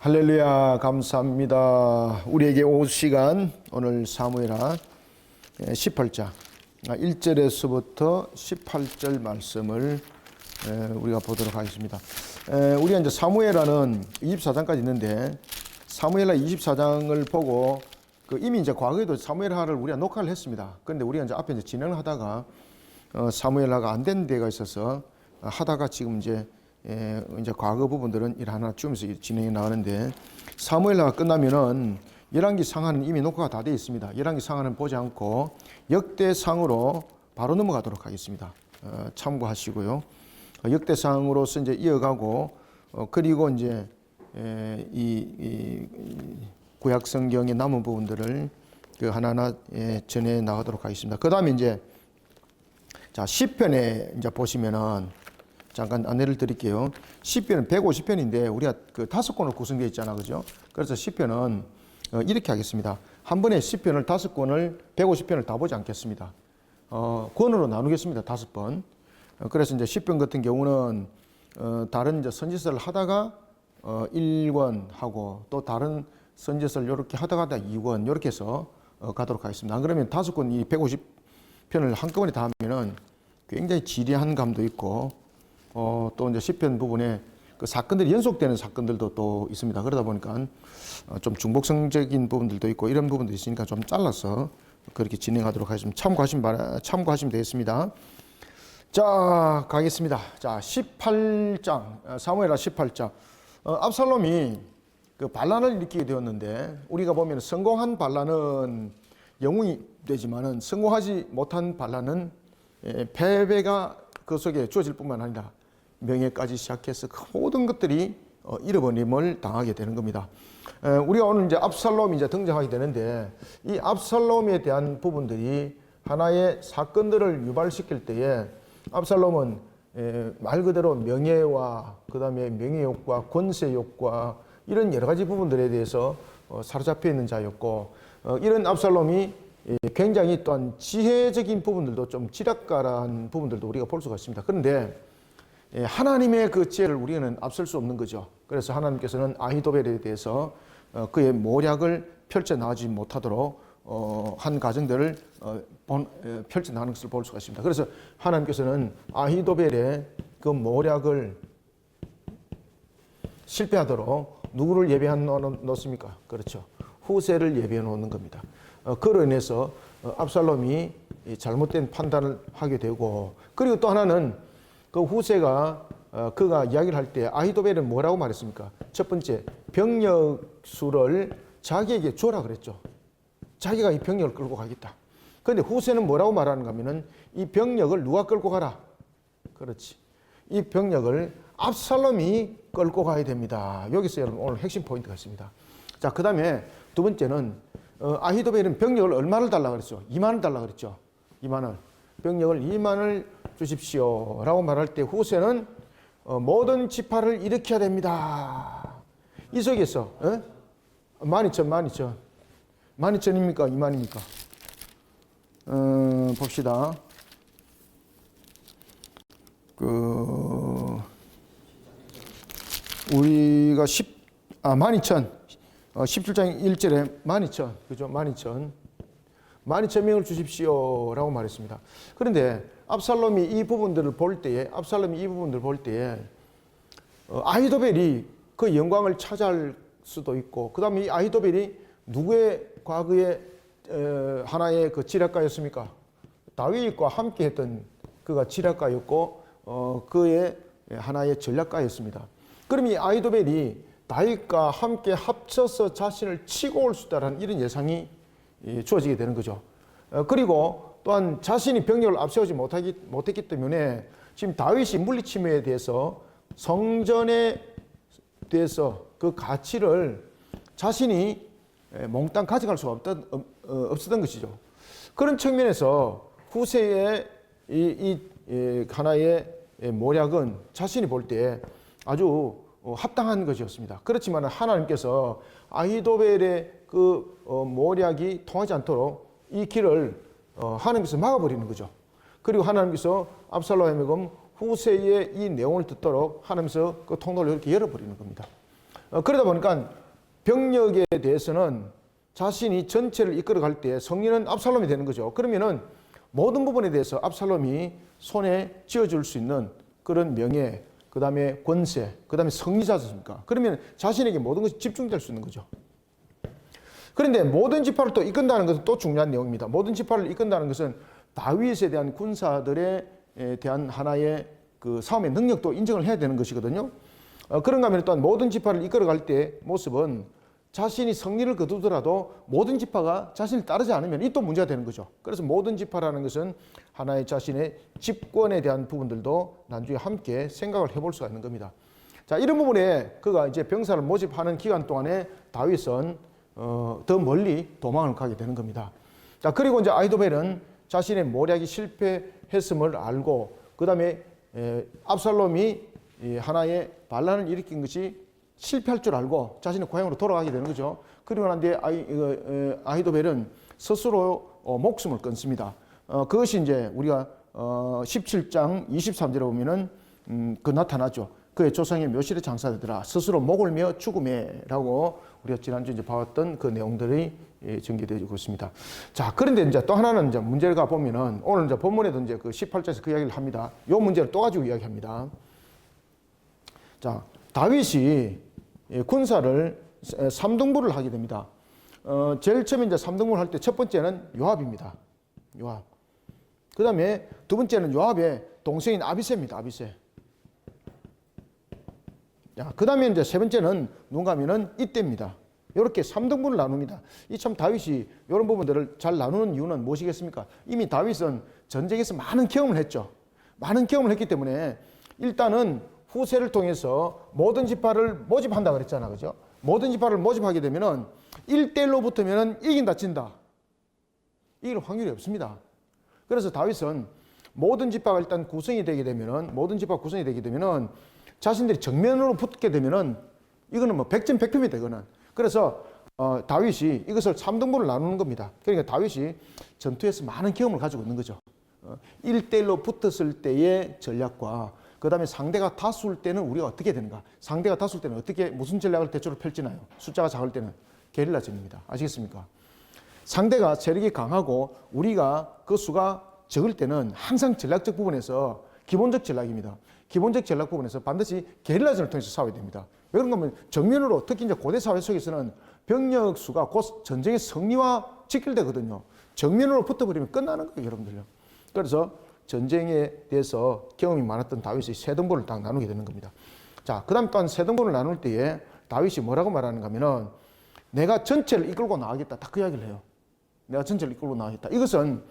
할렐루야, 감사합니다. 우리에게 오후 시간 오늘 사무엘하 18장 1절에서부터 18절 말씀을 우리가 보도록 하겠습니다. 우리가 이제 사무엘하는 24장까지 있는데 사무엘하 24장을 보고 이미 이제 과거에도 사무엘하를 우리가 녹화를 했습니다. 그런데 우리가 이제 앞에 이제 진행을 하다가 사무엘하가 안 된 데가 있어서 하다가 지금 이제 과거 부분들은 일 하나 주면서 진행해 나가는데 사무엘하가 끝나면은 열왕기 상하는 이미 녹화가 다 되어 있습니다. 열왕기 상하는 보지 않고 역대상으로 바로 넘어가도록 하겠습니다. 참고하시고요. 역대상으로서 이제 이어가고 그리고 이제 이 구약 성경의 남은 부분들을 하나하나 전해 나가도록 하겠습니다. 그다음에 이제 자 시편에 이제 보시면은 잠깐 안내를 드릴게요. 시편은 150편인데 우리가 다섯 권으로 구성되어 있잖아, 그죠? 그래서 시편은 이렇게 하겠습니다. 한 번에 시편을 5권을 150편을 다 보지 않겠습니다. 권으로 나누겠습니다. 5번. 그래서 이제 시편 같은 경우는 다른 이제 선지서를 하다가 1권 하고 또 다른 선지서를 이렇게 하다가 2권 이렇게 해서 가도록 하겠습니다. 안 그러면 5권 이 150편을 한꺼번에 다 하면은 굉장히 지리한 감도 있고 또 이제 시편 부분에 사건들이 연속되는 사건들도 또 있습니다. 그러다 보니까 좀 중복성적인 부분들도 있고 이런 부분도 있으니까 좀 잘라서 그렇게 진행하도록 하겠습니다. 참고하시면 되겠습니다. 자, 가겠습니다. 자, 18장, 사무엘하 18장. 압살롬이 반란을 일으키게 되었는데 우리가 보면 성공한 반란은 영웅이 되지만은 성공하지 못한 반란은 패배가 그 속에 주어질 뿐만 아니라 명예까지 시작해서 그 모든 것들이 잃어버림을 당하게 되는 겁니다. 우리가 오늘 이제 압살롬이 이제 등장하게 되는데 이 압살롬에 대한 부분들이 하나의 사건들을 유발시킬 때에 압살롬은 말 그대로 명예와 그다음에 명예욕과 권세욕과 이런 여러 가지 부분들에 대해서 사로잡혀 있는 자였고 이런 압살롬이 굉장히 또한 지혜적인 부분들도 좀 지략가란 부분들도 우리가 볼 수가 있습니다. 그런데 하나님의 그 지혜를 우리는 앞설 수 없는 거죠. 그래서 하나님께서는 아히도벨에 대해서 그의 모략을 펼쳐나가지 못하도록 한 과정들을 펼쳐나가는 것을 볼 수가 있습니다. 그래서 하나님께서는 아히도벨의 그 모략을 실패하도록 누구를 예비해 놓습니까? 그렇죠. 후세를 예비해 놓는 겁니다. 그로 인해서 압살롬이 잘못된 판단을 하게 되고 그리고 또 하나는 그 후세가 그가 이야기를 할 때 아히도벨은 뭐라고 말했습니까? 첫 번째 병력 수를 자기에게 주라 그랬죠. 자기가 이 병력을 끌고 가겠다. 그런데 후세는 뭐라고 말하는가 하면은 이 병력을 누가 끌고 가라? 그렇지. 이 병력을 압살롬이 끌고 가야 됩니다. 여기서 여러분 오늘 핵심 포인트가 있습니다. 자, 그 다음에 두 번째는 아히도벨은 병력을 얼마를 달라 그랬죠? 2만을 달라 그랬죠. 2만을. 병력을 2만을 주십시오. 라고 말할 때 후세는 모든 지파를 일으켜야 됩니다. 이 속에서 12,000. 12,000입니까? 2만입니까? 봅시다. 우리가 12,000. 17장 1절에 12,000, 그죠? 12,000명을 주십시오. 라고 말했습니다. 그런데 압살롬이 이 부분들을 볼 때에, 아히도벨이 그 영광을 차지할 수도 있고, 그 다음에 이 아히도벨이 누구의 과거에 하나의 그 지략가였습니까? 다윗과 함께 했던 그가 지략가였고, 그의 하나의 전략가였습니다. 그럼 이 아히도벨이 다윗과 함께 합쳐서 자신을 치고 올 수 있다는 이런 예상이 주어지게 되는 거죠. 그리고 또한 자신이 병력을 앞세우지 못했기 때문에 지금 다윗이 물리침해에 대해서 성전에 대해서 그 가치를 자신이 몽땅 가져갈 수가 없었던 것이죠. 그런 측면에서 후세의 이 하나의 모략은 자신이 볼 때 아주 합당한 것이었습니다. 그렇지만 하나님께서 아히도벨의 그 모략이 통하지 않도록 이 길을 하나님께서 막아버리는 거죠. 그리고 하나님께서 압살롬에게 후세의 이 내용을 듣도록 하나님께서 그 통로를 이렇게 열어버리는 겁니다. 그러다 보니까 병력에 대해서는 자신이 전체를 이끌어갈 때 성리는 압살롬이 되는 거죠. 그러면은 모든 부분에 대해서 압살롬이 손에 쥐어줄 수 있는 그런 명예, 그 다음에 권세, 그 다음에 성리자지 않습니까? 그러면 자신에게 모든 것이 집중될 수 있는 거죠. 그런데 모든 지파를 또 이끈다는 것은 또 중요한 내용입니다. 모든 지파를 이끈다는 것은 다윗에 대한 군사들에 대한 하나의 그 싸움의 능력도 인정을 해야 되는 것이거든요. 그런가 하면 또한 모든 지파를 이끌어갈 때 모습은 자신이 승리를 거두더라도 모든 지파가 자신을 따르지 않으면 이 또 문제가 되는 거죠. 그래서 모든 지파라는 것은 하나의 자신의 집권에 대한 부분들도 나중에 함께 생각을 해볼 수가 있는 겁니다. 자, 이런 부분에 그가 이제 병사를 모집하는 기간 동안에 다윗은 더 멀리 도망을 가게 되는 겁니다. 자, 그리고 이제 아히도벨은 자신의 모략이 실패했음을 알고 그 다음에 압살롬이 하나의 반란을 일으킨 것이 실패할 줄 알고 자신의 고향으로 돌아가게 되는 거죠. 그리고 난 뒤에 아히도벨은 스스로 목숨을 끊습니다. 그것이 이제 우리가 17장 23절에 보면은 그 나타나죠. 그의 조상의 묘실에 장사되더라. 스스로 목을 메어 죽음에라고 우리가 지난주 이제 봐왔던 그 내용들이 전개되고 있습니다. 자, 그런데 이제 또 하나는 이제 문제가 보면은 오늘 이제 본문에도 이제 그 18절에서 그 이야기를 합니다. 이 문제를 또 가지고 이야기합니다. 자, 다윗이 군사를 3등분을 하게 됩니다. 제일 처음에 이제 3등분을 할 때 첫 번째는 요압입니다. 요압. 그 다음에 두 번째는 요압의 동생인 아비새입니다. 아비새. 그 다음에 이제 세 번째는 누군가 하면은 이때입니다. 이렇게 3등분을 나눕니다. 이 참 다윗이 이런 부분들을 잘 나누는 이유는 무엇이겠습니까? 이미 다윗은 전쟁에서 많은 경험을 했죠. 많은 경험을 했기 때문에 일단은 후세를 통해서 모든 지파를 모집한다 그랬잖아. 그죠? 모든 지파를 모집하게 되면은 1대1로 붙으면은 이긴다, 진다. 이길 확률이 없습니다. 그래서 다윗은 모든 지파가 일단 구성이 되게 되면은, 모든 지파 구성이 되게 되면은 자신들이 정면으로 붙게 되면은 이거는 뭐 100점 100표입니다, 이거는. 그래서 다윗이 이것을 3등분을 나누는 겁니다. 그러니까 다윗이 전투에서 많은 경험을 가지고 있는 거죠. 1대1로 붙었을 때의 전략과 그 다음에 상대가 다수일 때는 우리가 어떻게 되는가? 상대가 다수일 때는 어떻게, 무슨 전략을 대체로 펼치나요? 숫자가 작을 때는 게릴라전입니다. 아시겠습니까? 상대가 세력이 강하고 우리가 그 수가 적을 때는 항상 전략적 부분에서 기본적 전략입니다. 기본적 전략 부분에서 반드시 게릴라전을 통해서 싸워야 됩니다. 왜 그런가 하면 정면으로, 특히 이제 고대 사회 속에서는 병력 수가 곧 전쟁의 승리와 직결되거든요. 정면으로 붙어버리면 끝나는 거예요, 여러분들요. 그래서 전쟁에 대해서 경험이 많았던 다윗이 세 등분을 딱 나누게 되는 겁니다. 자, 그 다음 또한 세 등분을 나눌 때에 다윗이 뭐라고 말하는가 하면은 내가 전체를 이끌고 나가겠다. 딱 그 이야기를 해요. 내가 전체를 이끌고 나가겠다. 이것은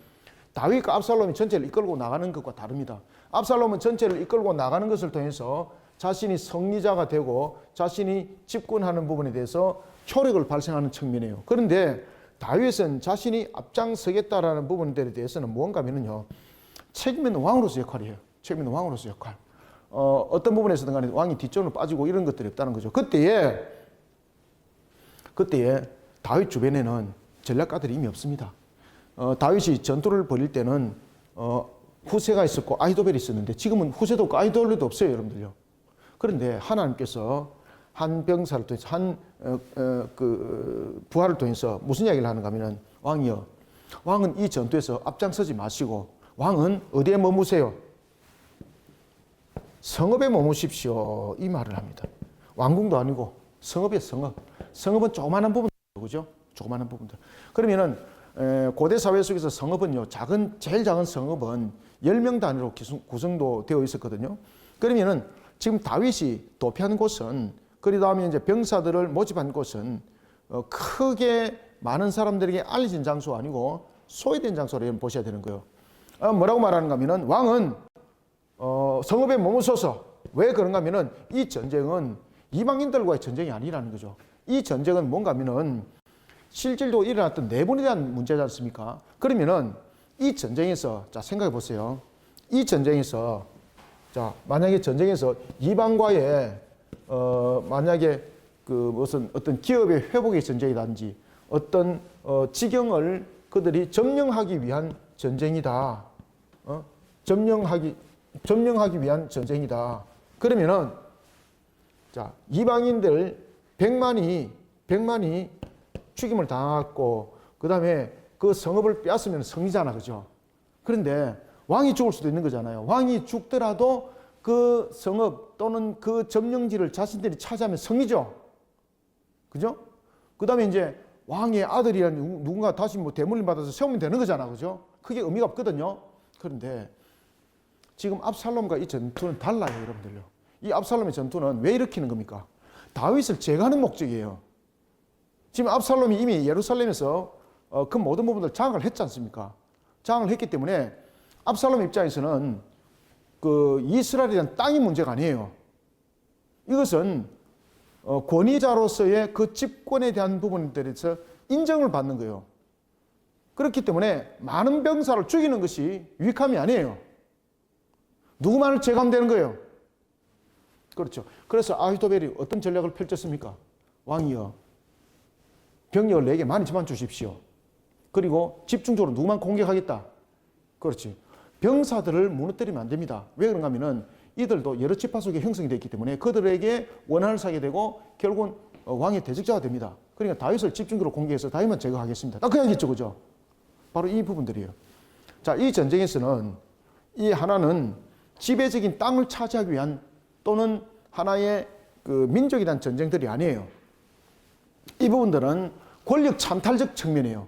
다윗과 압살롬이 전체를 이끌고 나가는 것과 다릅니다. 압살롬은 전체를 이끌고 나가는 것을 통해서 자신이 승리자가 되고 자신이 집권하는 부분에 대해서 효력을 발생하는 측면이에요. 그런데 다윗은 자신이 앞장서겠다라는 부분들에 대해서는 무언가 하면요, 책임 있는 왕으로서 역할이에요. 책임 있는 왕으로서 역할. 어떤 부분에서든 간에 왕이 뒷전으로 빠지고 이런 것들이 없다는 거죠. 그때에 다윗 주변에는 전략가들이 이미 없습니다. 다윗이 전투를 벌일 때는 후세가 있었고 아히도벨이 있었는데 지금은 후세도 없고 아히도벨도 없어요, 여러분들요. 그런데 하나님께서 한 병사를 통해서 부하를 통해서 무슨 이야기를 하는가 하면은 왕이여, 왕은 이 전투에서 앞장서지 마시고 왕은 어디에 머무세요? 성읍에 머무십시오. 이 말을 합니다. 왕궁도 아니고 성읍이에요, 성읍. 성읍은 조그마한 부분들, 그죠? 조그마한 부분들. 그러면은 고대 사회 속에서 성읍은요, 제일 작은 성읍은 10명 단위로 구성도 되어 있었거든요. 그러면은 지금 다윗이 도피한 곳은, 그 다음에 이제 병사들을 모집한 곳은 크게 많은 사람들에게 알려진 장소가 아니고 소외된 장소로 보셔야 되는 거예요. 뭐라고 말하는가 하면은 왕은 성읍에 머무셔서, 왜 그런가 하면은 이 전쟁은 이방인들과의 전쟁이 아니라는 거죠. 이 전쟁은 뭔가 하면은 실질적으로 일어났던 내분에 대한 문제지 않습니까? 그러면은 이 전쟁에서, 자, 생각해 보세요. 이 전쟁에서, 자, 만약에 전쟁에서 이방과의 만약에 그 무슨 어떤 기업의 회복의 전쟁이라든지 어떤 지경을 그들이 점령하기 위한 전쟁이다. 점령하기 위한 전쟁이다. 그러면은, 자, 이방인들 백만이 죽임을 당했고 그 다음에 그 성읍을 빼앗으면 성이잖아, 그죠? 그런데 왕이 죽을 수도 있는 거잖아요. 왕이 죽더라도 그 성읍 또는 그 점령지를 자신들이 차지하면 성이죠. 그죠? 그 다음에 이제 왕의 아들이란 누군가 다시 뭐 대물림 받아서 세우면 되는 거잖아, 그죠? 그게 의미가 없거든요. 그런데 지금 압살롬과 이 전투는 달라요, 여러분들요. 이 압살롬의 전투는 왜 일으키는 겁니까? 다윗을 제거하는 목적이에요. 지금 압살롬이 이미 예루살렘에서 그 모든 부분들 장악을 했지 않습니까? 장악을 했기 때문에 압살롬 입장에서는 그 이스라엘에 대한 땅이 문제가 아니에요. 이것은 권위자로서의 그 집권에 대한 부분들에서 인정을 받는 거예요. 그렇기 때문에 많은 병사를 죽이는 것이 유익함이 아니에요. 누구만을 제거하면 되는 거예요. 그렇죠. 그래서 아히도벨이 어떤 전략을 펼쳤습니까? 왕이여, 병력을 내게 많이 집안 주십시오. 그리고 집중적으로 누구만 공격하겠다. 그렇지. 병사들을 무너뜨리면 안 됩니다. 왜 그런가 하면은 이들도 여러 지파 속에 형성이 되어 있기 때문에 그들에게 원한을 사게 되고 결국은 왕의 대적자가 됩니다. 그러니까 다윗을 집중적으로 공격해서 다윗만 제거하겠습니다. 딱 그 얘기죠, 그죠? 바로 이 부분들이에요. 자, 이 전쟁에서는 이 하나는 지배적인 땅을 차지하기 위한 또는 하나의 그 민족에 대한 전쟁들이 아니에요. 이 부분들은 권력 찬탈적 측면이에요.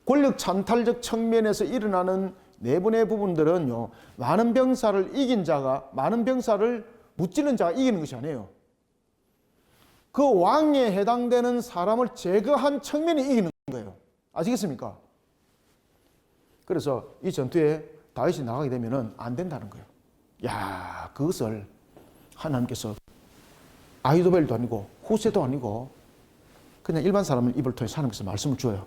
권력 찬탈적 측면에서 일어나는 내분의 부분들은요, 많은 병사를 이긴 자가, 많은 병사를 무찌른 자가 이기는 것이 아니에요. 그 왕에 해당되는 사람을 제거한 측면이 이기는 거예요. 아시겠습니까? 그래서 이 전투에 다윗이 나가게 되면은 안 된다는 거예요. 야, 그것을 하나님께서 아히도벨도 아니고 후세도 아니고 그냥 일반 사람을 입을 통해 하나님께서 말씀을 줘요.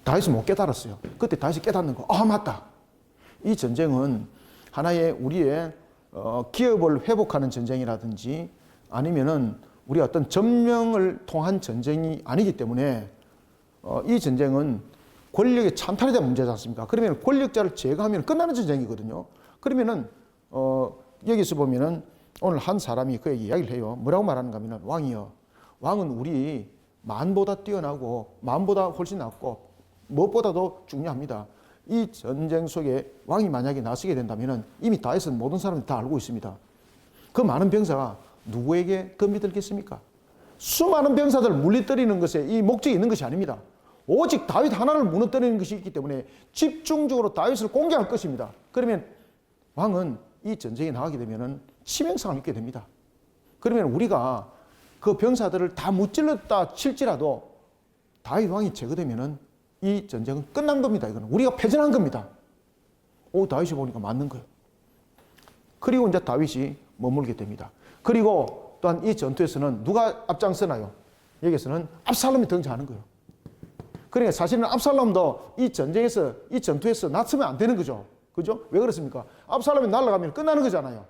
다윗은 못 깨달았어요. 그때 다윗이 깨닫는 거. 아, 맞다. 이 전쟁은 하나의 우리의 기업을 회복하는 전쟁이라든지 아니면은 우리 어떤 점령을 통한 전쟁이 아니기 때문에 이 전쟁은 권력의 찬탈에 대한 문제지 않습니까? 그러면 권력자를 제거하면 끝나는 전쟁이거든요. 그러면은 여기서 보면은 오늘 한 사람이 그에게 이야기를 해요. 뭐라고 말하는가 하면은 왕이여, 왕은 우리 만보다 뛰어나고 만보다 훨씬 낫고 무엇보다도 중요합니다. 이 전쟁 속에 왕이 만약에 나서게 된다면 이미 다윗은 모든 사람들이 다 알고 있습니다. 그 많은 병사가 누구에게 겁이들겠습니까? 수많은 병사들을 물리뜨리는 것에 이 목적이 있는 것이 아닙니다. 오직 다윗 하나를 무너뜨리는 것이 있기 때문에 집중적으로 다윗을 공격할 것입니다. 그러면 왕은 이 전쟁에 나가게 되면 치명상을 입게 됩니다. 그러면 우리가 그 병사들을 다 무찔렀다 칠지라도 다윗 왕이 제거되면은 이 전쟁은 끝난 겁니다. 이거는 우리가 패전한 겁니다. 오, 다윗이 보니까 맞는 거예요. 그리고 이제 다윗이 머물게 됩니다. 그리고 또한 이 전투에서는 누가 앞장서나요? 여기서는 압살롬이 등장하는 거예요. 그러니까 사실은 압살롬도 이 전쟁에서, 이 전투에서 났으면 안 되는 거죠. 그죠? 왜 그렇습니까? 압살롬이 날아가면 끝나는 거잖아요.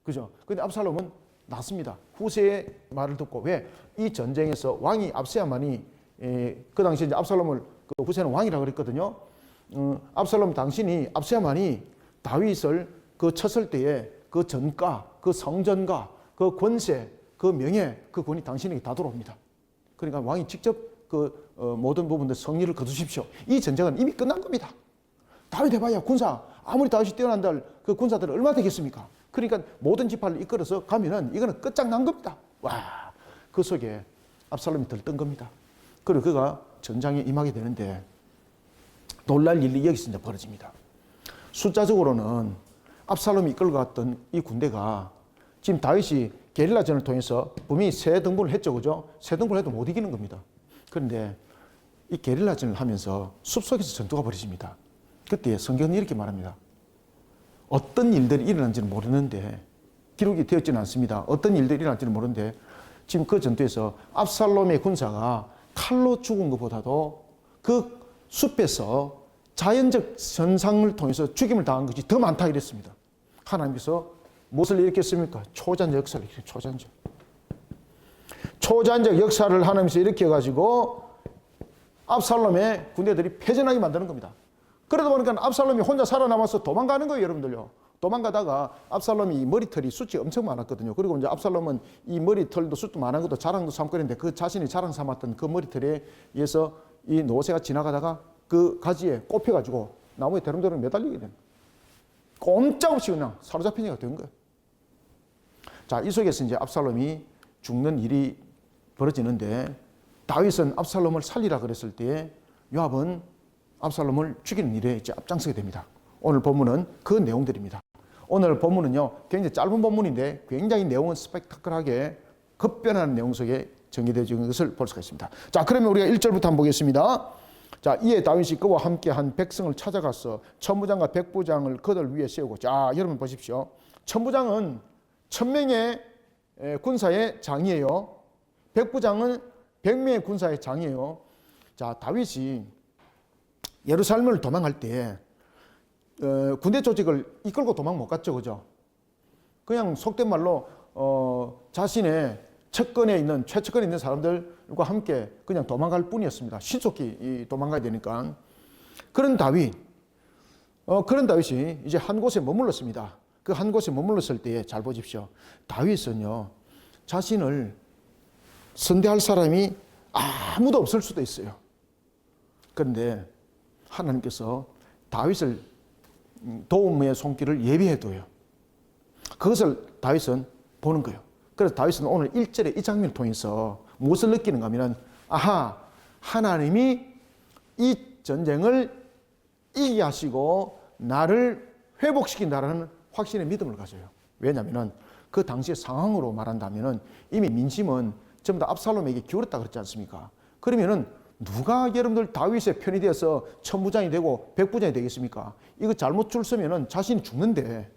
그죠? 근데 압살롬은 났습니다. 후세의 말을 듣고. 왜? 이 전쟁에서 왕이 앞서야만이, 그 당시에 이제 압살롬을, 그 후세는 왕이라고 그랬거든요. 압살롬 당신이 앞서야만이 다윗을 그 쳤을 때에 그 전가, 그 성전가, 그 권세, 그 명예, 그 권이 당신에게 다 돌아옵니다. 그러니까 왕이 직접 그 모든 부분들 성리를 거두십시오. 이 전쟁은 이미 끝난 겁니다. 다윗 해봐야 군사, 아무리 다윗이 뛰어난들 그 군사들은 얼마나 되겠습니까? 그러니까 모든 지파를 이끌어서 가면은 이거는 끝장난 겁니다. 와, 그 속에 압살롬이 들뜬 겁니다. 그리고 그가 전장에 임하게 되는데 놀랄 일이 여기서 이제 벌어집니다. 숫자적으로는 압살롬이 이끌고 갔던 이 군대가 지금 다윗이 게릴라전을 통해서 분명히 세 등분을 했죠, 그죠? 세 등분을 해도 못 이기는 겁니다. 그런데 이 게릴라전을 하면서 숲속에서 전투가 벌어집니다. 그때 성경은 이렇게 말합니다. 어떤 일들이 일어난지는 모르는데, 기록이 되었지는 않습니다. 어떤 일들이 일어날지는 모르는데 지금 그 전투에서 압살롬의 군사가 칼로 죽은 것보다도 그 숲에서 자연적 현상을 통해서 죽임을 당한 것이 더 많다 이랬습니다. 하나님께서 무엇을 일으켰습니까? 초자연적 역사를 일으켰어요. 초자연적 역사를 하나님께서 일으켜가지고 압살롬의 군대들이 패전하게 만드는 겁니다. 그러다 보니까 압살롬이 혼자 살아남아서 도망가는 거예요, 여러분들요. 도망가다가 압살롬이 머리털이 숱이 엄청 많았거든요. 그리고 이제 압살롬은 이 머리털도 숱도 많은 것도 자랑도 삼고 했는데 그 자신이 자랑 삼았던 그 머리털에 의해서 이 노새가 지나가다가 그 가지에 꼽혀가지고 나무에 대롱대롱 매달리게 된 거예요. 꼼짝없이 그냥 사로잡힌 애가 된 거예요. 자, 이 속에서 이제 압살롬이 죽는 일이 벌어지는데 다윗은 압살롬을 살리라 그랬을 때 요압은 압살롬을 죽이는 일에 이제 앞장서게 됩니다. 오늘 본문은 그 내용들입니다. 오늘 본문은요, 굉장히 짧은 본문인데 굉장히 내용은 스펙타클하게 급변하는 내용 속에 정리되어진 것을 볼 수가 있습니다. 자, 그러면 우리가 1절부터 한번 보겠습니다. 자, 이에 다윗이 그와 함께 한 백성을 찾아가서 천부장과 백부장을 그들 위에 세우고, 자, 여러분 보십시오. 천부장은 1000명의 군사의 장이에요. 백부장은 100명의 군사의 장이에요. 자, 다윗이 예루살렘을 도망갈 때 군대 조직을 이끌고 도망 못 갔죠, 그죠? 그냥 속된 말로 자신의 최측근에 있는 사람들과 함께 그냥 도망갈 뿐이었습니다. 신속히 도망가야 되니까. 그런 다윗이 이제 한 곳에 머물렀습니다. 그 한 곳에 머물렀을 때에 잘 보십시오. 다윗은요, 자신을 선대할 사람이 아무도 없을 수도 있어요. 그런데 하나님께서 다윗을 도움의 손길을 예비해둬요. 그것을 다윗은 보는 거예요. 그래서 다윗은 오늘 1절에 이 장면을 통해서 무엇을 느끼는가 하면, 아하, 하나님이 이 전쟁을 이기게 하시고 나를 회복시킨다라는 확신의 믿음을 가져요. 왜냐하면 그 당시의 상황으로 말한다면 이미 민심은 전부 다 압살롬에게 기울었다 그랬지 않습니까? 그러면은 누가 여러분들 다윗의 편이 되어서 천부장이 되고 백부장이 되겠습니까? 이거 잘못 줄 서면은 자신이 죽는데,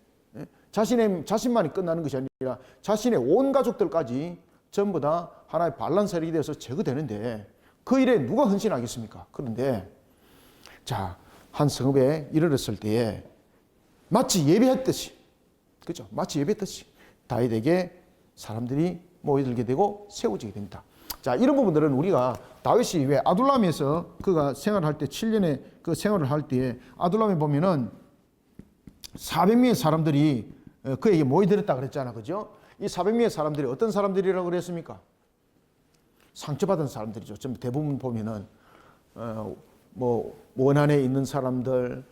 자신만이 끝나는 것이 아니라 자신의 온 가족들까지 전부 다 하나의 반란 세력이 되어서 제거되는데 그 일에 누가 헌신하겠습니까? 그런데 자, 한 성읍에 이르렀을 때에 마치 예배했듯이, 그죠? 마치 예배했듯이 다윗에게 사람들이 모여들게 되고 세워지게 됩니다. 자, 이런 부분들은 우리가 다윗이 왜 아둘람에서 그가 생활할 때 7년의 그 생활을 할 때에 아둘람에 보면은 400명의 사람들이 그에게 모여들었다 그랬잖아, 그죠? 이 400명의 사람들이 어떤 사람들이라고 그랬습니까? 상처받은 사람들이죠. 좀 대부분 보면은 뭐 원한에 있는 사람들,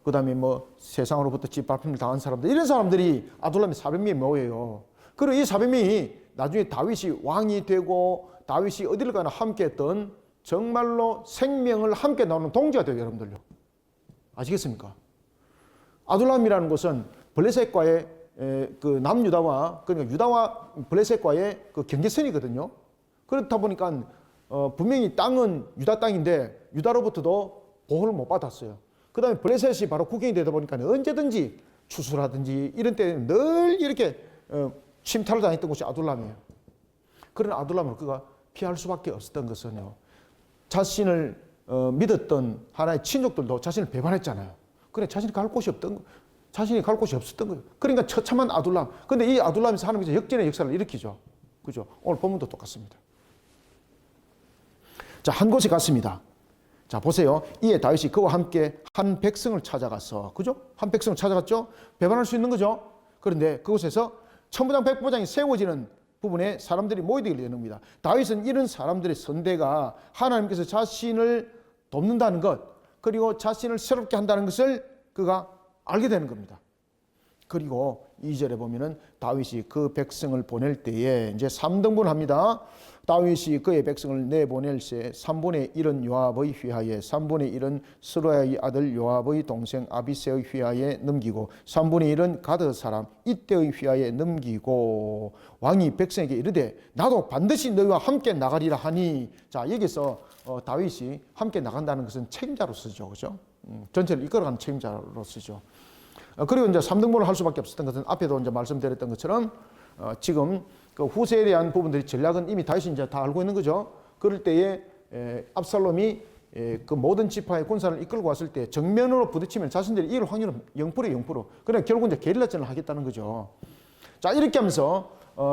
그다음에 뭐 세상으로부터 짓밟힘을 당한 사람들, 이런 사람들이 아둘람에 400명이 모여요. 그리고 이 400명이 나중에 다윗이 왕이 되고 다윗이 어디를 가나 함께 했던 정말로 생명을 함께 나누는 동지가 돼요, 여러분들요. 아시겠습니까? 아둘람이라는 곳은 블레셋과의 그 남유다와, 그러니까 유다와 블레셋과의 그 경계선이거든요. 그렇다 보니까 분명히 땅은 유다 땅인데 유다로부터도 보호를 못 받았어요. 그 다음에 블레셋이 바로 국경이 되다 보니까 언제든지 추수라든지 이런 때는 늘 이렇게 침탈을 당했던 곳이 아둘람이에요. 그런 아둘람을 그가 피할 수밖에 없었던 것은요, 자신을 믿었던 하나의 친족들도 자신을 배반했잖아요. 그래, 자신이 갈 곳이 없었던 거예요. 그러니까 처참한 아둘람. 근데 이 아둘람에서 하나님께서 역전의 역사를 일으키죠. 그죠? 오늘 본문도 똑같습니다. 자, 한 곳에 갔습니다. 자, 보세요. 이에 다윗이 그와 함께 한 백성을 찾아가서, 그죠? 한 백성을 찾아갔죠? 배반할 수 있는 거죠? 그런데 그곳에서 천부장, 백부장이 세워지는 부분에 사람들이 모이게 되는 다윗은 이런 사람들의 선대가 하나님께서 자신을 돕는다는 것, 그리고 자신을 새롭게 한다는 것을 그가 알게 되는 겁니다. 그리고 2절에 보면은 다윗이 그 백성을 보낼 때에 이제 3등분 합니다. 다윗이 그의 백성을 내보낼새 3분의 1은 요압의 휘하에, 3분의 1은 스루야의 아들 요압의 동생 아비새의 휘하에 넘기고 3분의 1은 가드 사람 이때의 휘하에 넘기고 왕이 백성에게 이르되 나도 반드시 너희와 함께 나가리라 하니. 자, 여기서 다윗이 함께 나간다는 것은 책임자로 쓰죠, 그죠? 전체를 이끌어가는 책임자로 쓰죠. 그리고 이제 3등분을 할 수밖에 없었던 것은 앞에도 이제 말씀드렸던 것처럼 지금 그 후세에 대한 부분들이 전략은 이미 다윗이 이제 다 알고 있는 거죠. 그럴 때에 압살롬이 그 모든 지파의 군사를 이끌고 왔을 때 정면으로 부딪히면 자신들이 이길 확률은 0%예요, 0%. 그러나 결국 이제 게릴라전을 하겠다는 거죠. 자, 이렇게 하면서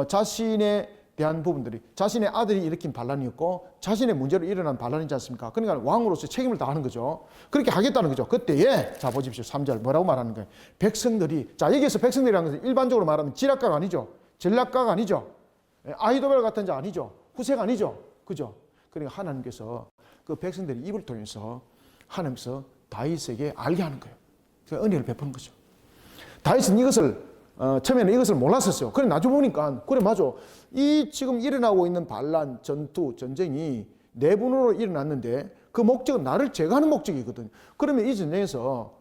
자신의 대한 부분들이 자신의 아들이 일으킨 반란이었고 자신의 문제로 일어난 반란이지 않습니까? 그러니까 왕으로서 책임을 다하는 거죠. 그렇게 하겠다는 거죠. 그때에 자 보십시오. 3절 뭐라고 말하는 거예요? 백성들이, 자 여기에서 백성들이라는 것은 일반적으로 말하면 지략가가 아니죠. 전략가가 아니죠. 아히도벨 같은 자 아니죠. 후세가 아니죠. 그죠? 그러니까 하나님께서 그 백성들이 입을 통해서 하나님께서 다윗에게 알게 하는 거예요. 그러니까 은혜를 베푸는 거죠. 다윗은 이것을 처음에는 이것을 몰랐었어요. 그래 나중에 보니까 그래 맞아. 이 지금 일어나고 있는 반란, 전투, 전쟁이 내분으로 일어났는데 그 목적은 나를 제거하는 목적이거든요. 그러면 이 전쟁에서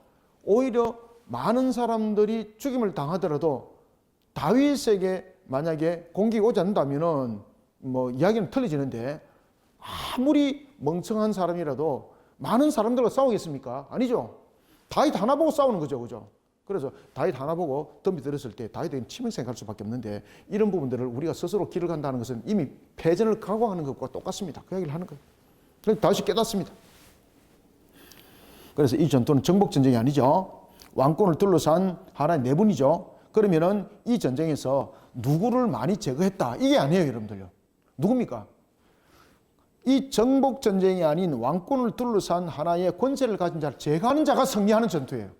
오히려 많은 사람들이 죽임을 당하더라도 다윗에게 만약에 공격이 오지 않는다면은 뭐 이야기는 틀려지는데 아무리 멍청한 사람이라도 많은 사람들과 싸우겠습니까? 아니죠. 다윗 하나 보고 싸우는 거죠. 그죠? 그래서 다윗 하나 보고 덤비들었을 때 다윗에게는 치명상 갈 수밖에 없는데 이런 부분들을 우리가 스스로 길을 간다는 것은 이미 패전을 각오하는 것과 똑같습니다. 그 얘기를 하는 거예요. 그래서 다윗이 깨닫습니다. 그래서 이 전투는 정복 전쟁이 아니죠. 왕권을 둘러싼 하나의 내분이죠. 그러면은 이 전쟁에서 누구를 많이 제거했다. 이게 아니에요, 여러분들요. 누굽니까? 이 정복 전쟁이 아닌 왕권을 둘러싼 하나의 권세를 가진 자를 제거하는 자가 승리하는 전투예요.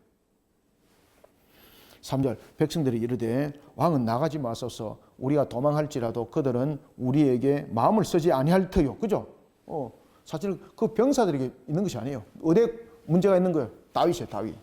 3절 백성들이 이르되 왕은 나가지 마소서 우리가 도망할지라도 그들은 우리에게 마음을 쓰지 아니할 터요. 그죠? 사실 그 병사들에게 있는 것이 아니에요. 어디에 문제가 있는 거예요? 다윗이에요. 다윗.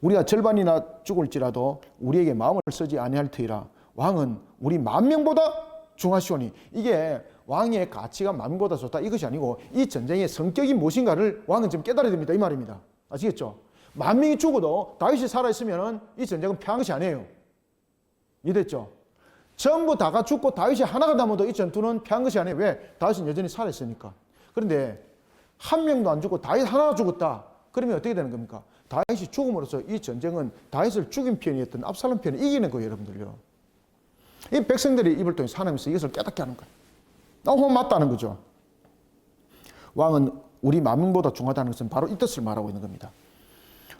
우리가 절반이나 죽을지라도 우리에게 마음을 쓰지 아니할 터이라. 왕은 우리 10,000명보다 중하시오니. 이게 왕의 가치가 10,000명보다 좋다 이것이 아니고 이 전쟁의 성격이 무엇인가를 왕은 좀 깨달아야 됩니다. 이 말입니다. 아시겠죠? 10,000명이 죽어도 다윗이 살아있으면 이 전쟁은 패한 것이 아니에요. 이해됐죠? 전부 다가 죽고 다윗이 하나가 남아도 이 전투는 패한 것이 아니에요. 왜? 다윗은 여전히 살아있으니까. 그런데 한 명도 안 죽고 다윗 하나가 죽었다. 그러면 어떻게 되는 겁니까? 다윗이 죽음으로써 이 전쟁은 다윗을 죽인 편이었던 압살롬 편이 이기는 거예요. 여러분들요. 이 백성들이 입을 통해서 하나님께서 이것을 깨닫게 하는 거예요. 너무 맞다는 거죠. 왕은 우리 10,000명보다 중하다는 것은 바로 이 뜻을 말하고 있는 겁니다.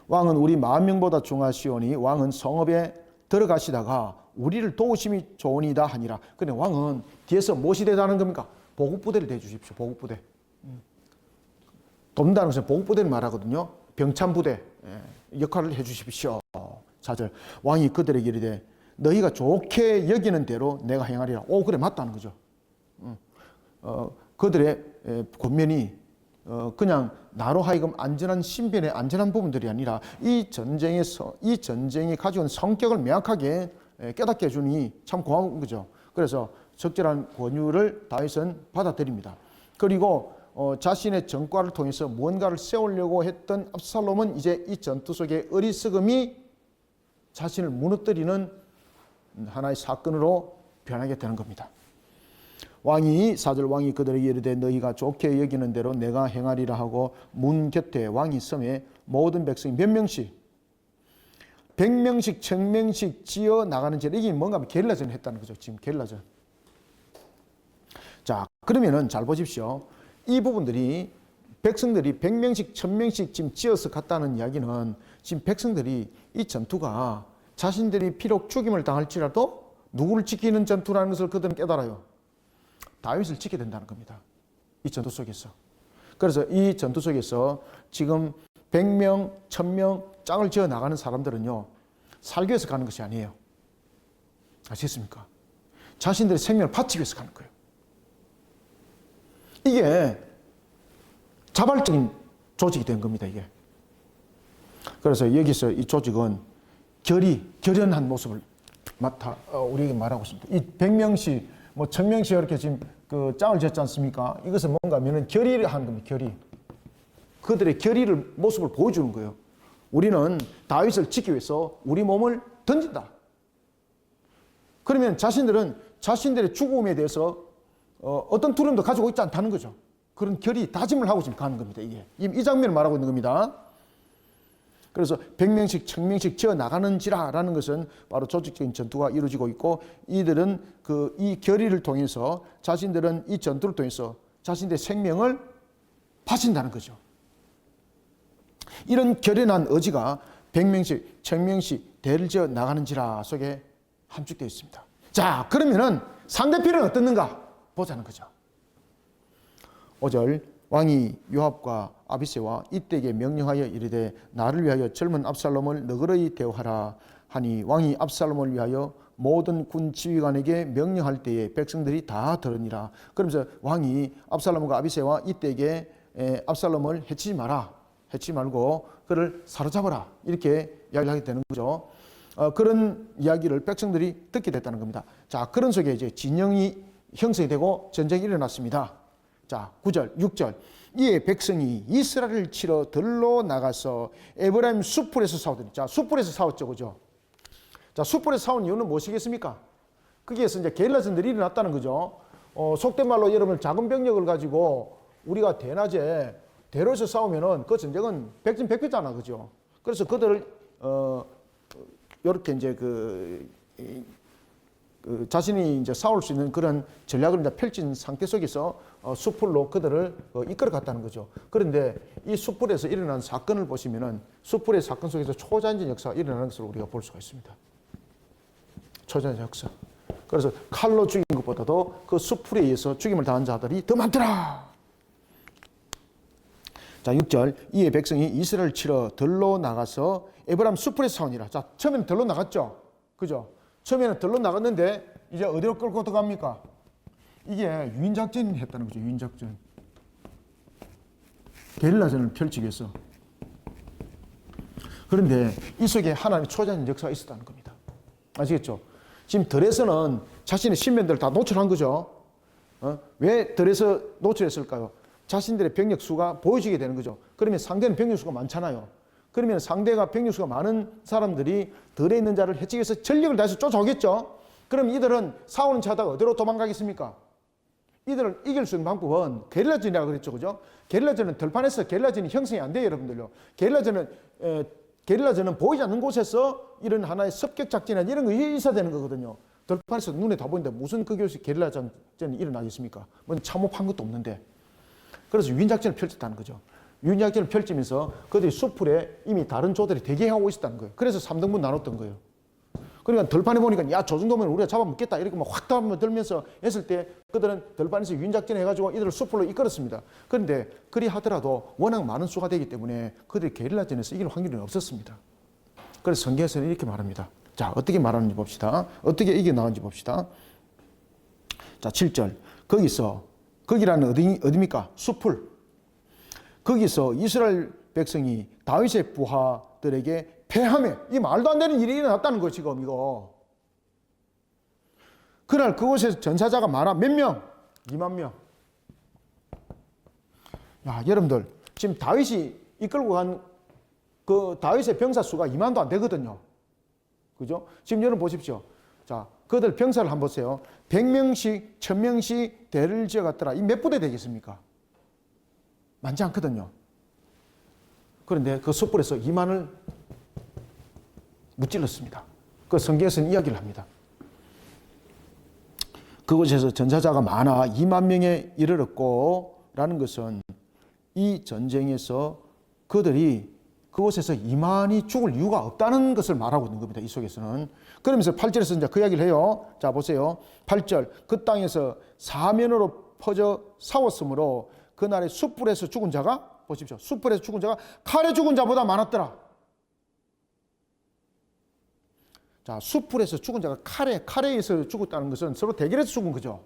왕은 우리 10,000명보다 중하시오니 왕은 성읍에 들어가시다가 우리를 도우심이 좋으니이다 하니라. 근데 왕은 뒤에서 무엇이 되다는 겁니까? 보급부대를 대주십시오. 보급부대. 돕는다는 것은 보급부대를 말하거든요. 병참부대 역할을 해주십시오. 4절 왕이 그들에게 이르되 너희가 좋게 여기는 대로 내가 행하리라. 오 그래 맞다는 거죠. 그들의 권면이 그냥 나로 하여금 안전한 신변의 안전한 부분들이 아니라 이 전쟁이 가지고 있는 성격을 명확하게 깨닫게 해주니 참 고마운 거죠. 그래서 적절한 권유를 다윗은 받아들입니다. 그리고 자신의 전과를 통해서 무언가를 세우려고 했던 압살롬은 이제 이 전투 속에 어리석음이 자신을 무너뜨리는 하나의 사건으로 변하게 되는 겁니다. 4절 왕이 그들에게 이르되 너희가 좋게 여기는 대로 내가 행하리라 하고 문 곁에 왕이 섬에 모든 백성이 몇 명씩 100명씩 1000명씩 지어 나가는 전 이게 뭔가 게릴라전을 했다는 거죠. 지금 게릴라전. 자 그러면은 잘 보십시오. 이 부분들이 백성들이 100명씩 1000명씩 지금 지어서 갔다는 이야기는 지금 백성들이 이 전투가 자신들이 비록 죽임을 당할지라도 누구를 지키는 전투라는 것을 그들은 깨달아요. 다윗을 지켜야 된다는 겁니다. 이 전투 속에서. 그래서 이 전투 속에서 지금 100명, 1000명 짝을 지어 나가는 사람들은요. 살기 위해서 가는 것이 아니에요. 아시겠습니까? 자신들의 생명을 바치기 위해서 가는 거예요. 이게 자발적인 조직이 된 겁니다. 이게. 그래서 여기서 이 조직은 결연한 모습을 우리에게 말하고 있습니다. 이 100명씩 뭐 1000명씩 이렇게 지금 그 짝을 지었지 않습니까? 이것은 뭔가 하면은 결의를 하는 겁니다. 결의. 그들의 결의를 모습을 보여주는 거예요. 우리는 다윗을 지키기 위해서 우리 몸을 던진다. 그러면 자신들은 자신들의 죽음에 대해서 어떤 두려움도 가지고 있지 않다는 거죠. 그런 결의, 다짐을 하고 지금 가는 겁니다. 이게 이 장면을 말하고 있는 겁니다. 그래서 100명씩 1000명씩 지어 나가는지라라는 것은 바로 조직적인 전투가 이루어지고 있고 이들은 이 결의를 통해서 자신들은 이 전투를 통해서 자신들의 생명을 바친다는 거죠. 이런 결연한 의지가 100명씩 1000명씩 대를 지어 나가는지라 속에 함축되어 있습니다. 자, 그러면은 상대편은 어떻는가 보자는 거죠. 5절 왕이 요압과 아비새와 이때에게 명령하여 이르되 나를 위하여 젊은 압살롬을 너그러이 대우하라 하니 왕이 압살롬을 위하여 모든 군 지휘관에게 명령할 때에 백성들이 다 들으니라. 그러면서 왕이 압살롬과 아비새와 이때에게 압살롬을 해치지 마라. 해치지 말고 그를 사로잡아라. 이렇게 이야기를 하게 되는 거죠. 그런 이야기를 백성들이 듣게 됐다는 겁니다. 자, 그런 속에 이제 진영이 형성이 되고 전쟁이 일어났습니다. 자, 9절, 6절. 이에 백성이 이스라엘을 치러 들로 나가서 에브라임 숫풀에서 싸우더니. 자, 숫풀에서 싸웠죠, 그죠? 자, 숫풀에서 싸운 이유는 무엇이겠습니까? 거기에서 이제 게릴라전들이 일어났다는 거죠. 속된 말로 여러분 작은 병력을 가지고 우리가 대낮에 대로에서 싸우면은 그 전쟁은 백진백패잖아, 그죠? 그래서 그들을 이렇게 이제 자신이 이제 싸울 수 있는 그런 전략을 이제 펼친 상태 속에서 숲풀로 그들을 이끌어 갔다는 거죠. 그런데 이 숲풀에서 일어난 사건을 보시면은 숲풀의 사건 속에서 초자연적 역사가 일어나는 것을 우리가 볼 수가 있습니다. 초자연적 역사. 그래서 칼로 죽인 것보다도 그 숲풀에 의해서 죽임을 당한 자들이 더 많더라. 자, 6절. 이에 백성이 이스라엘을 치러 들로 나가서 에브라임 숲풀에서 싸우니라. 자, 처음에는 들로 나갔죠. 그죠? 처음에는 들로 나갔는데 이제 어디로 끌고 들어갑니까? 이게 유인작전을 했다는 거죠. 유인작전. 게릴라전을 펼치기 위해서. 그런데 이 속에 하나님의 초자연적 역사가 있었다는 겁니다. 아시겠죠? 지금 들에서는 자신의 신변들을 다 노출한 거죠. 왜 들에서 노출했을까요? 자신들의 병력 수가 보여지게 되는 거죠. 그러면 상대는 병력 수가 많잖아요. 그러면 상대가 병력 수가 많은 사람들이 들에 있는 자를 해치기 위해서 전력을 다해서 쫓아오겠죠. 그럼 이들은 싸우는 차다가 어디로 도망가겠습니까? 이들을 이길 수 있는 방법은 게릴라전이라고 그랬죠. 그죠? 게릴라전은 들판에서 게릴라전이 형성이 안 돼요, 여러분들요. 게릴라전은 보이지 않는 곳에서 이런 하나의 습격작전이나 이런 거 있어야 되는 거거든요. 들판에서 눈에 다 보이는데 무슨 거기서 게릴라전이 일어나겠습니까? 뭐 참호한 것도 없는데. 그래서 유인작전을 펼쳤다는 거죠. 유인작전을 펼치면서 그들이 숲풀에 이미 다른 조들이 대기하고 있었다는 거예요. 그래서 3등분 나눴던 거예요. 그러니까 들판에 보니까 야, 저 정도면 우리가 잡아먹겠다 이렇게 막 확 들면서 했을 때 그들은 들판에서 유인작전 해가지고 이들을 숲풀로 이끌었습니다. 그런데 그리 하더라도 워낙 많은 수가 되기 때문에 그들이 게릴라전에서 이길 확률이 없었습니다. 그래서 성경에서는 이렇게 말합니다. 자, 어떻게 말하는지 봅시다. 어떻게 이겨나가는지 봅시다. 자, 7절. 거기라는 어디입니까? 숲풀. 거기서 이스라엘 백성이 다윗의 부하들에게 패하며, 이 말도 안 되는 일이 일어났다는 거예요, 지금 이거. 그날 그곳에서 전사자가 많아. 몇 명? 2만 명. 야, 여러분들, 지금 다윗이 이끌고 간 그 다윗의 병사 수가 2만도 안 되거든요. 그죠? 지금 여러분 보십시오. 자, 그들 병사를 한번 보세요. 100명씩, 1000명씩 대를 지어갔더라. 이 몇 부대 되겠습니까? 많지 않거든요. 그런데 그 숯불에서 2만을 무찔렀습니다. 그 성경에서는 이야기를 합니다. 그곳에서 전사자가 많아 2만 명에 이르렀고 라는 것은 이 전쟁에서 그들이 그곳에서 2만이 죽을 이유가 없다는 것을 말하고 있는 겁니다. 이 속에서는. 그러면서 8절에서 이제 그 이야기를 해요. 자, 보세요. 8절. 그 땅에서 사면으로 퍼져 싸웠으므로 그날의 숯불에서 죽은 자가, 보십시오. 숯불에서 죽은 자가 칼에 죽은 자보다 많았더라. 자, 숯불에서 죽은 자가 칼에 의해서 죽었다는 것은 서로 대결해서 죽은 거죠.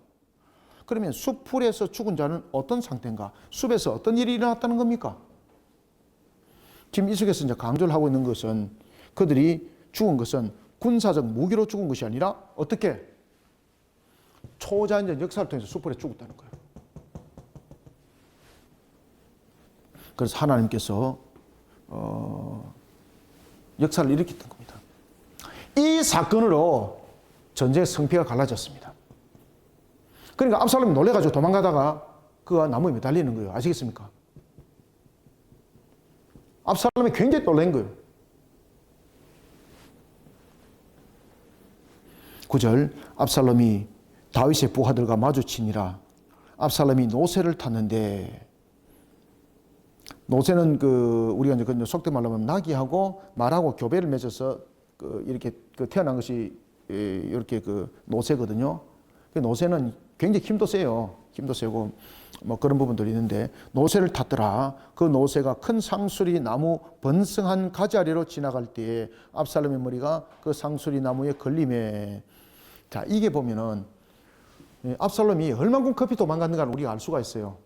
그러면 숯불에서 죽은 자는 어떤 상태인가? 숲에서 어떤 일이 일어났다는 겁니까? 지금 이 속에서 이제 강조를 하고 있는 것은 그들이 죽은 것은 군사적 무기로 죽은 것이 아니라 어떻게? 초자연적 역사를 통해서 숯불에 죽었다는 거예요. 그래서 하나님께서 역사를 일으켰던 겁니다. 이 사건으로 전쟁의 성패가 갈라졌습니다. 그러니까 압살롬이 놀래가지고 도망가다가 그가 나무에 매달리는 거예요. 아시겠습니까? 압살롬이 굉장히 놀란 거예요. 9절. 압살롬이 다윗의 부하들과 마주치니라. 압살롬이 노새를 탔는데, 노새는 우리가 이제 속된 말로 하면 나귀하고 말하고 교배를 맺어서 이렇게 태어난 것이 이렇게 그 노새거든요. 그 노새는 굉장히 힘도 세요. 힘도 세고 뭐 그런 부분들이 있는데 노새를 탔더라. 그 노새가 큰 상수리 나무 번성한 가지 아래로 지나갈 때에 압살롬의 머리가 그 상수리 나무에 걸림에. 자, 이게 보면은 압살롬이 얼만큼 급히 도망갔는가를 우리가 알 수가 있어요.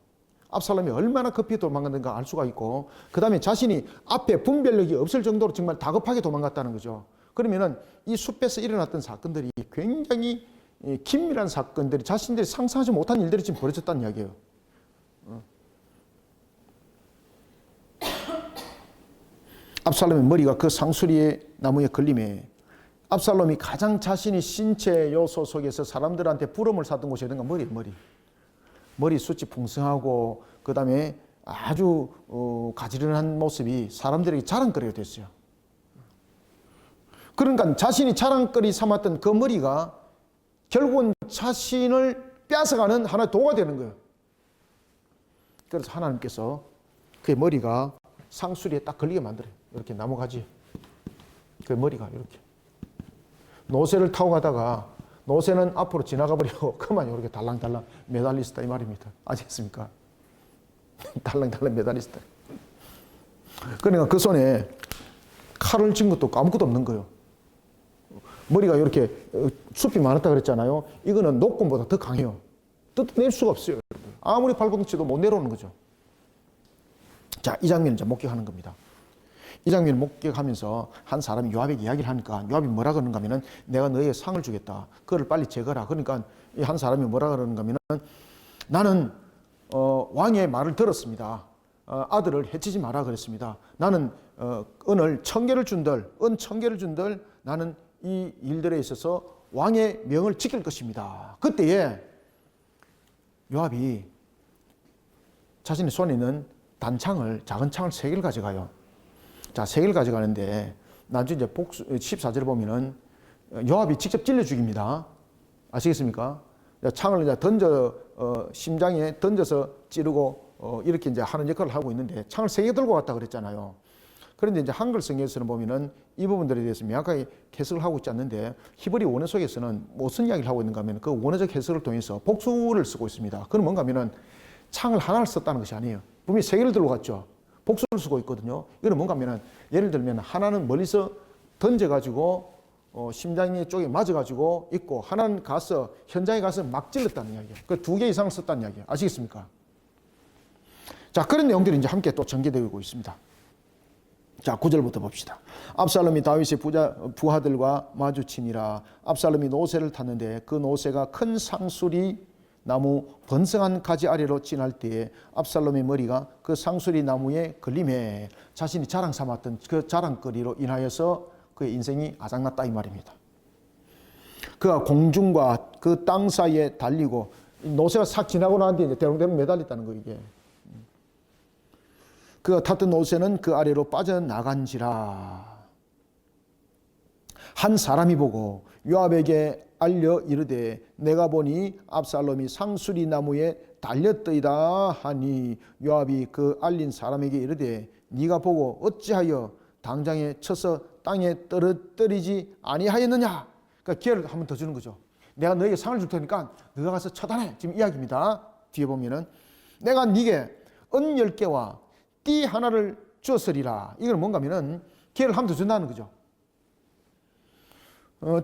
압살롬이 얼마나 급히 도망갔는가 알 수가 있고, 그 다음에 자신이 앞에 분별력이 없을 정도로 정말 다급하게 도망갔다는 거죠. 그러면은 이 숲에서 일어났던 사건들이 굉장히 긴밀한 사건들이 자신들이 상상하지 못한 일들이 지금 벌어졌다는 이야기예요. 압살롬의 머리가 그 상수리의 나무에 걸림에. 압살롬이 가장 자신이 신체 요소 속에서 사람들한테 부러움을 샀던 곳이 어딘가? 머리 숱이 풍성하고 그 다음에 아주 가지런한 모습이 사람들에게 자랑거리가 됐어요. 그러니까 자신이 자랑거리 삼았던 그 머리가 결국은 자신을 뺏어가는 하나의 도가 되는 거예요. 그래서 하나님께서 그의 머리가 상수리에 딱 걸리게 만들어요. 이렇게 나무가지. 그 머리가 이렇게. 노새를 타고 가다가 노새는 앞으로 지나가 버리고 그만 이렇게 달랑달랑 매달리스다 이 말입니다. 아시겠습니까? 달랑달랑 매달리스다. 그러니까 그 손에 칼을 쥔 것도 아무것도 없는 거예요. 머리가 이렇게 숲이 많았다 그랬잖아요. 이거는 녹곤보다 더 강해요. 뜯어낼 수가 없어요. 아무리 발버둥쳐도 못 내려오는 거죠. 자, 이 장면을 이제 목격하는 겁니다. 이 장면을 목격하면서 한 사람이 요압에게 이야기를 하니까 요압이 뭐라 그러는가 하면은 내가 너에게 상을 주겠다. 그거를 빨리 제거라. 그러니까 이 한 사람이 뭐라 그러는가 하면은 나는 왕의 말을 들었습니다. 아들을 해치지 마라 그랬습니다. 나는 은을 1000개를 준들, 은 1000개를 준들 나는 이 일들에 있어서 왕의 명을 지킬 것입니다. 그때에 요압이 자신의 손에 있는 단창을, 작은 창을 3개를 가져가요. 자, 3개를 가져가는데 나중에 이제 14절을 보면은 요압이 직접 찔러 죽입니다. 아시겠습니까? 창을 이제 심장에 던져서 찌르고 이렇게 이제 하는 역할을 하고 있는데 창을 3개 들고 갔다 그랬잖아요. 그런데 이제 한글 성경에서는 보면은 이 부분들에 대해서 명확하게 해석을 하고 있지 않는데 히브리 원어 속에서는 무슨 이야기를 하고 있는가 하면 그 원어적 해석을 통해서 복수를 쓰고 있습니다. 그건 뭔가 하면은 창을 하나를 썼다는 것이 아니에요. 분명히 3개를 들고 갔죠. 복수를 쓰고 있거든요. 이거는 뭔가 하면은 예를 들면 하나는 멀리서 던져가지고 심장 쪽에 맞아가지고 있고 하나는 가서 현장에 가서 막 찔렀다는 이야기예요. 그 2개 이상을 썼다는 이야기예요. 아시겠습니까? 자, 그런 내용들이 이제 함께 또 전개되고 있습니다. 자, 9절부터 봅시다. 압살롬이 다윗의 부하들과 마주치니라. 압살롬이 노새를 탔는데 그 노새가 큰 상수리 나무 번성한 가지 아래로 지날 때에 압살롬의 머리가 그 상수리 나무에 걸림에 자신이 자랑 삼았던 그 자랑거리로 인하여서 그의 인생이 아작났다 이 말입니다. 그가 공중과 그 땅 사이에 달리고 노새가 싹 지나고 난 뒤에 대롱대롱 매달렸다는 거 이게. 그가 탔던 노새는 그 아래로 빠져나간지라. 한 사람이 보고 요압에게 알려 이르되 내가 보니 압살롬이 상수리 나무에 달렸더이다 하니 요압이 그 알린 사람에게 이르되 네가 보고 어찌하여 당장에 쳐서 땅에 떨어뜨리지 아니하였느냐. 그러니까 기회를 한 번 더 주는 거죠. 내가 너에게 상을 줄 테니까 너가 가서 처단해. 지금 이야기입니다. 뒤에 보면은 내가 네게 은 10개와 띠 하나를 주었으리라. 이건 뭔가 하면은 기회를 한 번 더 준다는 거죠.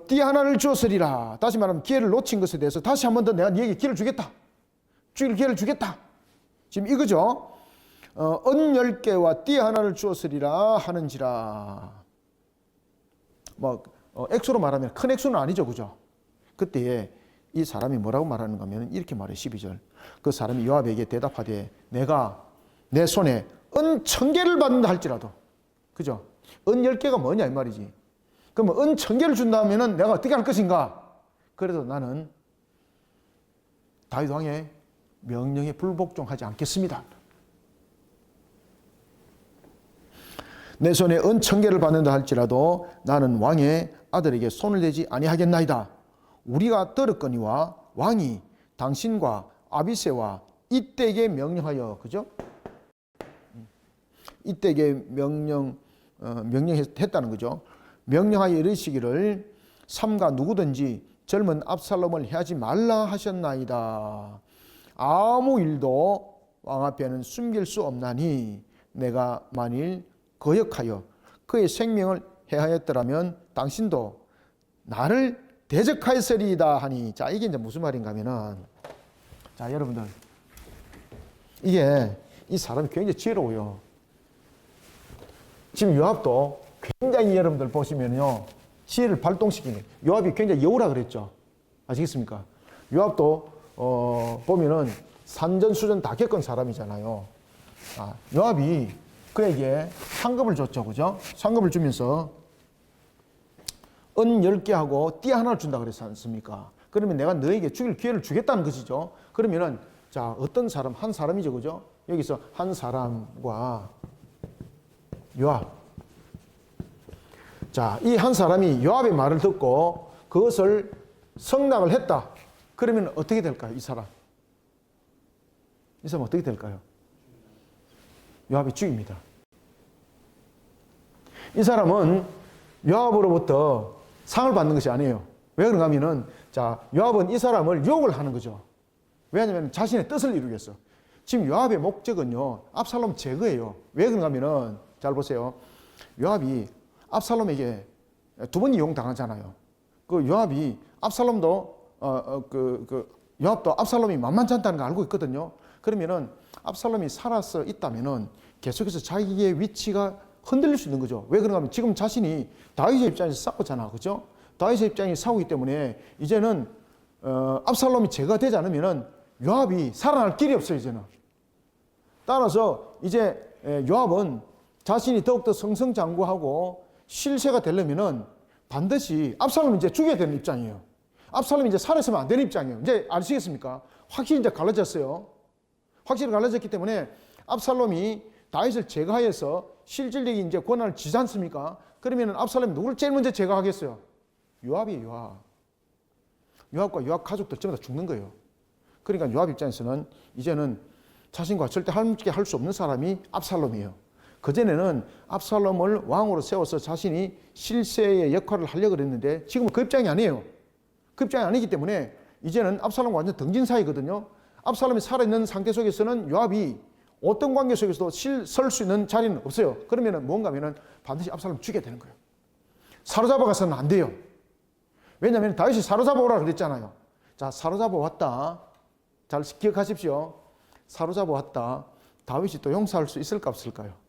띠 하나를 주었으리라. 다시 말하면 기회를 놓친 것에 대해서 다시 한 번 더 내가 네게 기회를 주겠다. 기회를 주겠다. 지금 이거죠. 은 10개와 띠 하나를 주었으리라 하는지라. 뭐 액수로 말하면 큰 액수는 아니죠. 그죠? 그때에 이 사람이 뭐라고 말하는가 하면 이렇게 말해요. 12절. 그 사람이 요압에게 대답하되 내가 내 손에 은 1000개를 받는다 할지라도. 그죠? 은 10개가 뭐냐 이 말이지. 그러면 은 1000개를 준다면 내가 어떻게 할 것인가? 그래도 나는 다윗 왕의 명령에 불복종하지 않겠습니다. 내 손에 은 1000개를 받는다 할지라도 나는 왕의 아들에게 손을 대지 아니하겠나이다. 우리가 들었거니와 왕이 당신과 아비새와 이때에게 명령하여, 그죠? 이때에게 명령했다는 거죠. 명령하여 이르시기를 삼가 누구든지 젊은 압살롬을 해하지 말라 하셨나이다. 아무 일도 왕 앞에는 숨길 수 없나니 내가 만일 거역하여 그의 생명을 해하였더라면 당신도 나를 대적하였으리이다 하니. 자, 이게 이제 무슨 말인가 하면은, 자, 여러분들, 이게 이 사람이 굉장히 지혜로워요. 지금 요압도 굉장히, 여러분들 보시면요, 지혜를 발동시키는, 요압이 굉장히 여우라 그랬죠. 아시겠습니까? 요압도 보면은 산전수전 다 겪은 사람이잖아요. 요압이 그에게 상급을 줬죠, 그죠? 상급을 주면서 은 10개 하고 띠 하나를 준다 그랬지 않습니까? 그러면 내가 너에게 죽일 기회를 주겠다는 것이죠. 그러면은, 자, 어떤 사람, 한 사람이죠, 그죠? 여기서 한 사람과 요압. 자, 이 한 사람이 요압의 말을 듣고 그것을 성낙을 했다. 그러면 어떻게 될까요, 이 사람? 이 사람 어떻게 될까요? 요압이 죽입니다. 이 사람은 요압으로부터 상을 받는 것이 아니에요. 왜 그런가 하면은, 자, 요압은 이 사람을 유혹을 하는 거죠. 왜냐하면 자신의 뜻을 이루기 위해서. 지금 요압의 목적은요, 압살롬 제거예요. 왜 그런가 하면은, 잘 보세요. 요압이 압살롬에게 두 번 이용당하잖아요. 그 요압이 압살롬도, 요압도 압살롬이 만만치 않다는 걸 알고 있거든요. 그러면은 압살롬이 살아서 있다면은 계속해서 자기의 위치가 흔들릴 수 있는 거죠. 왜 그런가 하면 지금 자신이 다윗의 입장에서 싸우잖아. 그죠? 다윗의 입장에서 싸우기 때문에 이제는 압살롬이 제거되지 않으면은 요압이 살아날 길이 없어요, 이제는. 따라서 이제 요압은 자신이 더욱더 승승장구하고 실세가 되려면은 반드시 압살롬을 이제 죽여야 되는 입장이에요. 압살롬이 이제 살아있으면 안 되는 입장이에요. 이제 아시겠습니까? 확실히 이제 갈라졌어요. 확실히 갈라졌기 때문에 압살롬이 다윗을 제거하여서 실질적인 이제 권한을 쥐지 않습니까? 그러면은 압살롬이 누구를 제일 먼저 제거하겠어요? 요압이에요, 요압. 요압과 요압 가족들 전부 다 죽는 거예요. 그러니까 요압 입장에서는 이제는 자신과 절대 함께 할 수 없는 사람이 압살롬이에요. 그전에는 압살롬을 왕으로 세워서 자신이 실세의 역할을 하려고 그랬는데 지금은 그 입장이 아니에요. 그 입장이 아니기 때문에 이제는 압살롬과 완전 등진 사이거든요. 압살롬이 살아있는 상태 속에서는 요압이 어떤 관계 속에서도 설 수 있는 자리는 없어요. 그러면은 뭔가 하면은 반드시 압살롬을 죽여야 되는 거예요. 사로잡아 가서는 안 돼요. 왜냐하면 다윗이 사로잡아 오라 그랬잖아요. 자, 사로잡아 왔다. 잘 기억하십시오. 사로잡아 왔다. 다윗이 또 용서할 수 있을까 없을까요?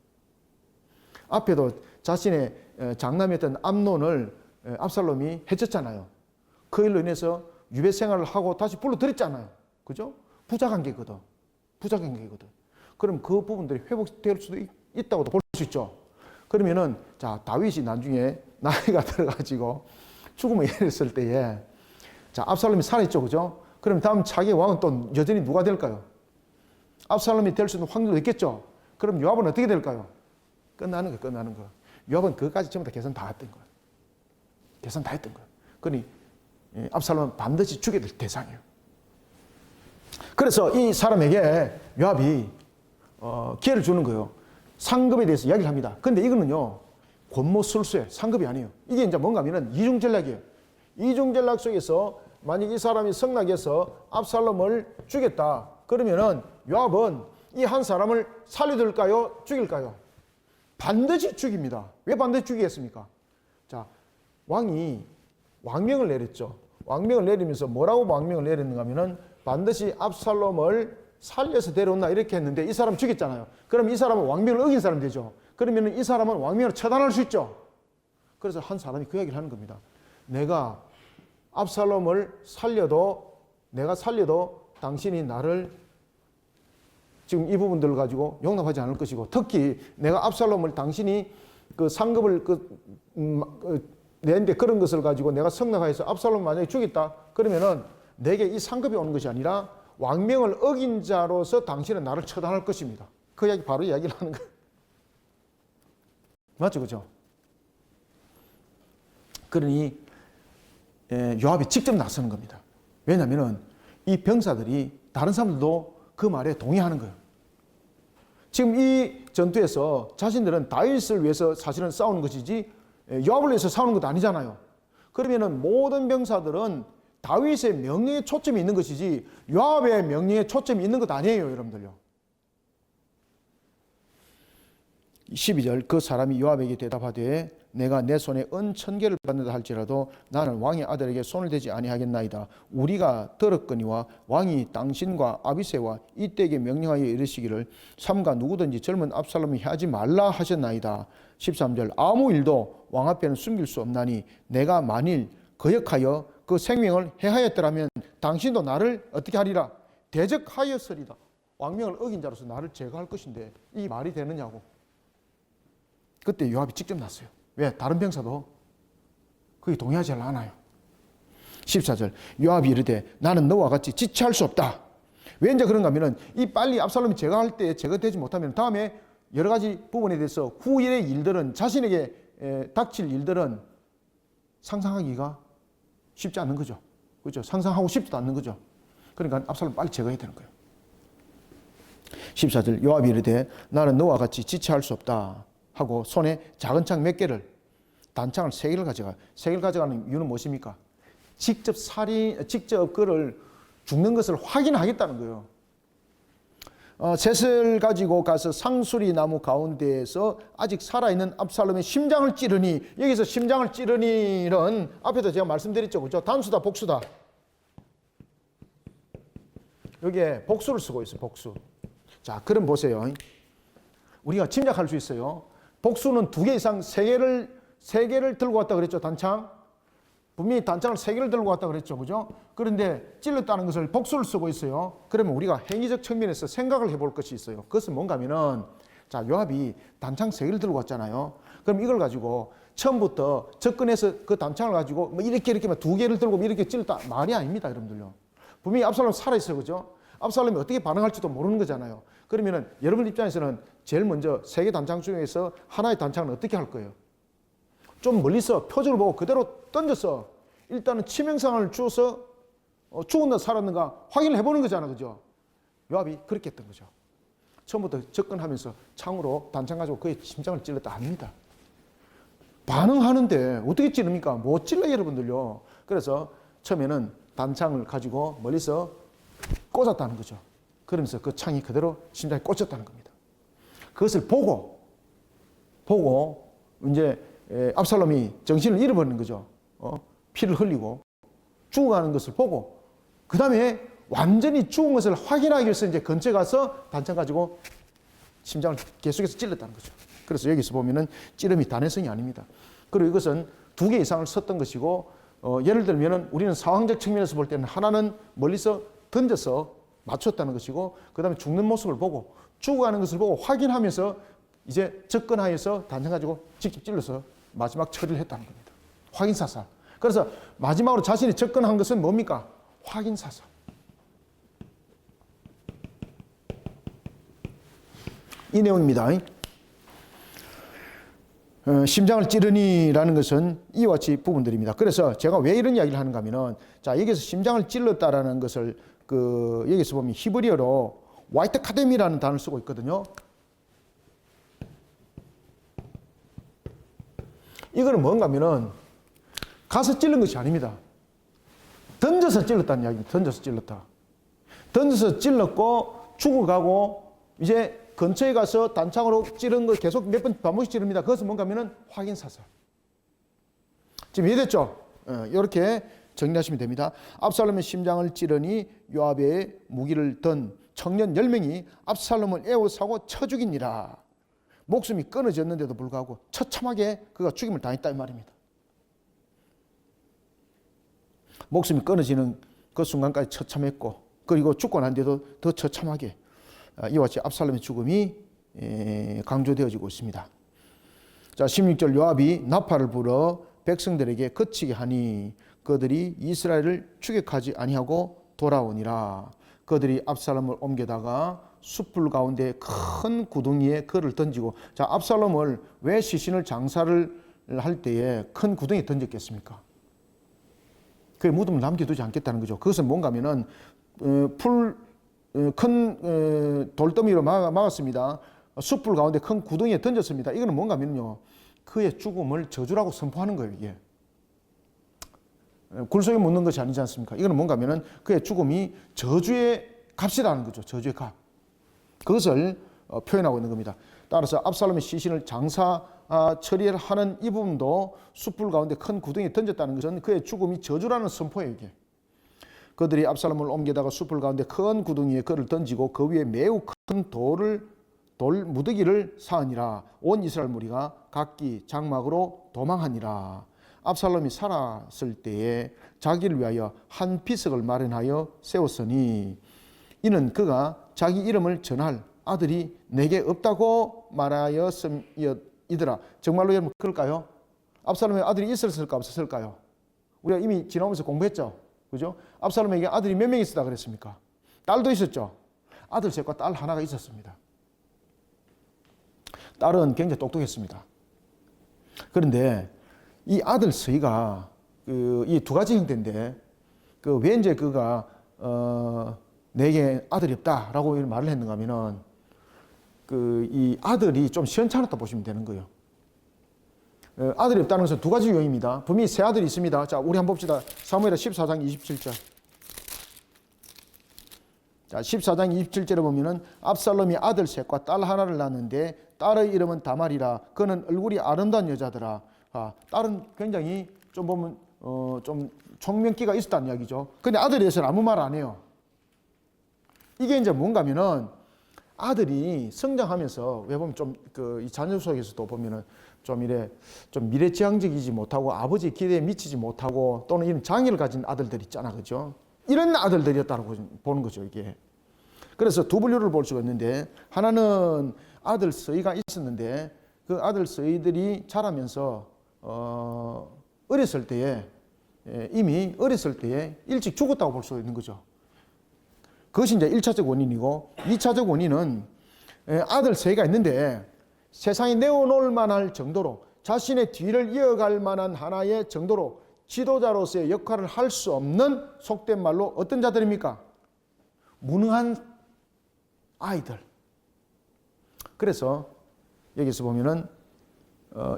앞에도 자신의 장남이었던 암논을 압살롬이 해쳤잖아요. 그 일로 인해서 유배 생활을 하고 다시 불러들였잖아요. 그죠? 부자관계거든. 부자관계거든. 그럼 그 부분들이 회복될 수도 있다고도 볼 수 있죠. 그러면은, 자, 다윗이 나중에 나이가 들어가지고 죽음에 이르렀을 때에, 자, 압살롬이 살아있죠. 그죠? 그럼 다음 차기 왕은 또 여전히 누가 될까요? 압살롬이 될 수 있는 확률도 있겠죠. 그럼 요압은 어떻게 될까요? 끝나는 거예요, 끝나는 거. 요압은 그것까지 전부 다 계산 다 했던 거예요. 계산 다 했던 거예요. 그러니 압살롬은 반드시 죽여야 될 대상이에요. 그래서 이 사람에게 요압이 기회를 주는 거예요. 상급에 대해서 이야기를 합니다. 근데 이거는요, 권모술수예요. 상급이 아니에요. 이게 이제 뭔가 하면은 이중전략이에요. 이중전략 속에서 만약 이 사람이 성낙해서 압살롬을 죽였다. 그러면은 요압은 이 한 사람을 살려둘까요? 죽일까요? 반드시 죽입니다. 왜 반드시 죽이겠습니까? 자, 왕이 왕명을 내렸죠. 왕명을 내리면서 뭐라고 왕명을 내렸는가 하면은 반드시 압살롬을 살려서 데려온다 이렇게 했는데 이 사람 죽였잖아요. 그럼 이 사람은 왕명을 어긴 사람 되죠. 그러면 이 사람은 왕명을 처단할 수 있죠. 그래서 한 사람이 그 이야기를 하는 겁니다. 내가 압살롬을 내가 살려도 당신이 나를 지금 이 부분들을 가지고 용납하지 않을 것이고, 특히 내가 압살롬을 당신이 그 상급을 내는데 그런 것을 가지고 내가 성낙하여서 압살롬 만약에 죽였다 그러면은 내게 이 상급이 오는 것이 아니라 왕명을 어긴 자로서 당신은 나를 처단할 것입니다. 그 이야기 바로 이야기를 하는 거예요. 맞죠, 그죠? 그러니 요압이 직접 나서는 겁니다. 왜냐하면은 이 병사들이 다른 사람들도 그 말에 동의하는 거예요. 지금 이 전투에서 자신들은 다윗을 위해서 사실은 싸우는 것이지 요압을 위해서 싸우는 것도 아니잖아요. 그러면은 모든 병사들은 다윗의 명령에 초점이 있는 것이지 요압의 명령에 초점이 있는 것 아니에요, 여러분들요. 12절 그 사람이 요압에게 대답하되 내가 내 손에 은 1000개를 받는다 할지라도 나는 왕의 아들에게 손을 대지 아니하겠나이다. 우리가 들었거니와 왕이 당신과 아비새와 이때에게 명령하여 이르시기를 삼가 누구든지 젊은 압살롬이 하지 말라 하셨나이다. 13절 아무 일도 왕 앞에는 숨길 수 없나니 내가 만일 거역하여 그 생명을 해하였더라면 당신도 나를 어떻게 하리라? 대적하였으리다. 왕명을 어긴 자로서 나를 제거할 것인데 이 말이 되느냐고. 그때 요압이 직접 났어요. 왜? 다른 병사도 거기 동의하지 않아요. 14절 요압이 이르되 나는 너와 같이 지체할 수 없다. 왜 이제 그런가 하면은 이 빨리 압살롬이 제거할 때 제거되지 못하면 다음에 여러 가지 부분에 대해서 후일의 일들은 자신에게 닥칠 일들은 상상하기가 쉽지 않는 거죠. 그렇죠? 상상하고 싶지도 않는 거죠. 그러니까 압살롬 빨리 제거해야 되는 거예요. 14절 요압이 이르되 나는 너와 같이 지체할 수 없다 하고 손에 작은 창 몇 개를 단창을 3개를 가져가. 3개를 가져가는 이유는 무엇입니까? 직접 그를 죽는 것을 확인하겠다는 거예요. 셋을 가지고 가서 상수리 나무 가운데에서 아직 살아있는 압살롬의 심장을 찌르니, 여기서 심장을 찌르니는 앞에도 제가 말씀드렸죠. 그죠? 단수다, 복수다. 여기에 복수를 쓰고 있어요. 복수. 자, 그럼 보세요. 우리가 짐작할 수 있어요. 복수는 2개 이상 3개를 들고 왔다 그랬죠. 단창. 분명히 단창을 3개를 들고 왔다 그랬죠. 그죠? 그런데 찔렀다는 것을 복수를 쓰고 있어요. 그러면 우리가 행위적 측면에서 생각을 해볼 것이 있어요. 그것은 뭔가 하면은, 자, 요압이 단창 3개를 들고 왔잖아요. 그럼 이걸 가지고 처음부터 접근해서 그 단창을 가지고 뭐 이렇게 2개를 들고 이렇게 찔렀다. 말이 아닙니다, 여러분들요. 분명히 압살롬 살아있어요. 그죠? 압살롬이 어떻게 반응할지도 모르는 거잖아요. 그러면은 여러분 입장에서는 제일 먼저 3개 단창 중에서 하나의 단창은 어떻게 할 거예요? 좀 멀리서 표적을 보고 그대로 던져서 일단은 치명상을 주어서 죽었나 살았는가 확인을 해보는 거잖아. 그죠? 요압이 그렇게 했던 거죠. 처음부터 접근하면서 창으로 단창 가지고 그의 심장을 찔렀다 합니다. 반응하는데 어떻게 찌릅니까? 못 찔러 여러분들요. 그래서 처음에는 단창을 가지고 멀리서 꽂았다는 거죠. 그러면서 그 창이 그대로 심장에 꽂혔다는 겁니다. 그것을 보고 이제 압살롬이 정신을 잃어버리는 거죠. 피를 흘리고 죽어가는 것을 보고 그 다음에 완전히 죽은 것을 확인하기 위해서 이제 근처에 가서 단창 가지고 심장을 계속해서 찔렀다는 거죠. 그래서 여기서 보면은 찌름이 단회성이 아닙니다. 그리고 이것은 2개 이상을 썼던 것이고 예를 들면은 우리는 상황적 측면에서 볼 때는 하나는 멀리서 던져서 맞췄다는 것이고 그 다음에 죽는 모습을 보고 죽어가는 것을 보고 확인하면서 이제 접근하여서 단창 가지고 직접 찔러서 마지막 처리를 했다는 겁니다. 확인사살. 그래서 마지막으로 자신이 접근한 것은 뭡니까? 확인사살. 이 내용입니다. 심장을 찌르니라는 것은 이와 같이 부분들입니다. 그래서 제가 왜 이런 이야기를 하는가 하면은, 자, 여기서 심장을 찔렀다라는 것을 여기서 보면 히브리어로 화이트 카데미라는 단어를 쓰고 있거든요. 이거는 뭔가 하면은 가서 찔른 것이 아닙니다. 던져서 찔렀다는 이야기입니다. 던져서 찔렀다. 던져서 찔렀고 죽어가고 이제 근처에 가서 단창으로 찌른 걸 계속 몇 번 반복씩 찌릅니다. 그것은 뭔가 하면은 확인사살. 지금 이해됐죠? 이렇게 정리하시면 됩니다. 압살롬의 심장을 찌르니 요압의 무기를 든 청년 10명이 압살롬을 에워싸고 쳐 죽이니라. 목숨이 끊어졌는데도 불구하고 처참하게 그가 죽임을 당했다 이 말입니다. 목숨이 끊어지는 그 순간까지 처참했고 그리고 죽고 난 뒤에도 더 처참하게 이와 같이 압살롬의 죽음이 강조되어지고 있습니다. 자, 16절 요압이 나팔을 불어 백성들에게 그치게 하니 그들이 이스라엘을 추격하지 아니하고 돌아오니라. 그들이 압살롬을 옮겨다가 숯불 가운데 큰 구덩이에 그를 던지고, 자, 압살롬을 왜 시신을 장사를 할 때에 큰 구덩이에 던졌겠습니까? 그 무덤을 남겨두지 않겠다는 거죠. 그것은 뭔가 하면은 큰 돌더미로 막았습니다. 숯불 가운데 큰 구덩이에 던졌습니다. 이거는 뭔가 하면요, 그의 죽음을 저주라고 선포하는 거예요. 이게 굴 속에 묻는 것이 아니지 않습니까? 이거는 뭔가 하면은 그의 죽음이 저주의 값이라는 거죠. 저주의 값. 그것을 표현하고 있는 겁니다. 따라서 압살롬의 시신을 장사 처리를 하는 이 부분도 숯불 가운데 큰 구덩이에 던졌다는 것은 그의 죽음이 저주라는 선포예요. 이게. 그들이 압살롬을 옮겨다가 숯불 가운데 큰 구덩이에 그를 던지고 그 위에 매우 큰 돌 무더기를 쌓으니라. 온 이스라엘 무리가 각기 장막으로 도망하니라. 압살롬이 살았을 때에 자기를 위하여 한 비석을 마련하여 세웠으니 이는 그가 자기 이름을 전할 아들이 내게 없다고 말하였음이더라. 정말로 여러분 그럴까요? 압살롬의 아들이 있었을까 없었을까요? 우리가 이미 지나오면서 공부했죠. 그죠? 압살롬에게 아들이 몇 명 있었다 그랬습니까? 딸도 있었죠. 아들 셋과 딸 하나가 있었습니다. 딸은 굉장히 똑똑했습니다. 그런데 이 아들 서희가 이 두 가지 형태인데 왜 이제 그가 내게 아들이 없다라고 말을 했는가 하면은 이 아들이 좀 시원찮았다 보시면 되는 거예요. 아들이 없다는 것은 두 가지 요인입니다. 분명히 세 아들이 있습니다. 자, 우리 한번 봅시다. 사무엘하 14장 27절. 자, 14장 27절에 보면은 압살롬이 아들 셋과 딸 하나를 낳았는데 딸의 이름은 다말이라. 그는 얼굴이 아름다운 여자더라. 딸은 굉장히 좀 보면 좀 총명기가 있었다는 이야기죠. 근데 아들에 대해서는 아무 말 안 해요. 이게 이제 뭔가 하면은 아들이 성장하면서 왜 보면 좀 이 자녀 속에서도 보면은 좀 미래지향적이지 못하고 아버지 기대에 미치지 못하고 또는 이런 장애를 가진 아들들 있잖아, 그죠? 이런 아들들이었다고 보는 거죠, 이게. 그래서 두 분류를 볼 수가 있는데 하나는 아들 서희가 있었는데 그 아들 서희들이 자라면서 어렸을 때에 이미 어렸을 때에 일찍 죽었다고 볼 수 있는 거죠. 그것이 이제 1차적 원인이고 2차적 원인은 아들 서희가 있는데 세상에 내어놓을 만할 정도로 자신의 뒤를 이어갈 만한 하나의 정도로 지도자로서의 역할을 할 수 없는 속된 말로 어떤 자들입니까? 무능한 아이들. 그래서 여기서 보면은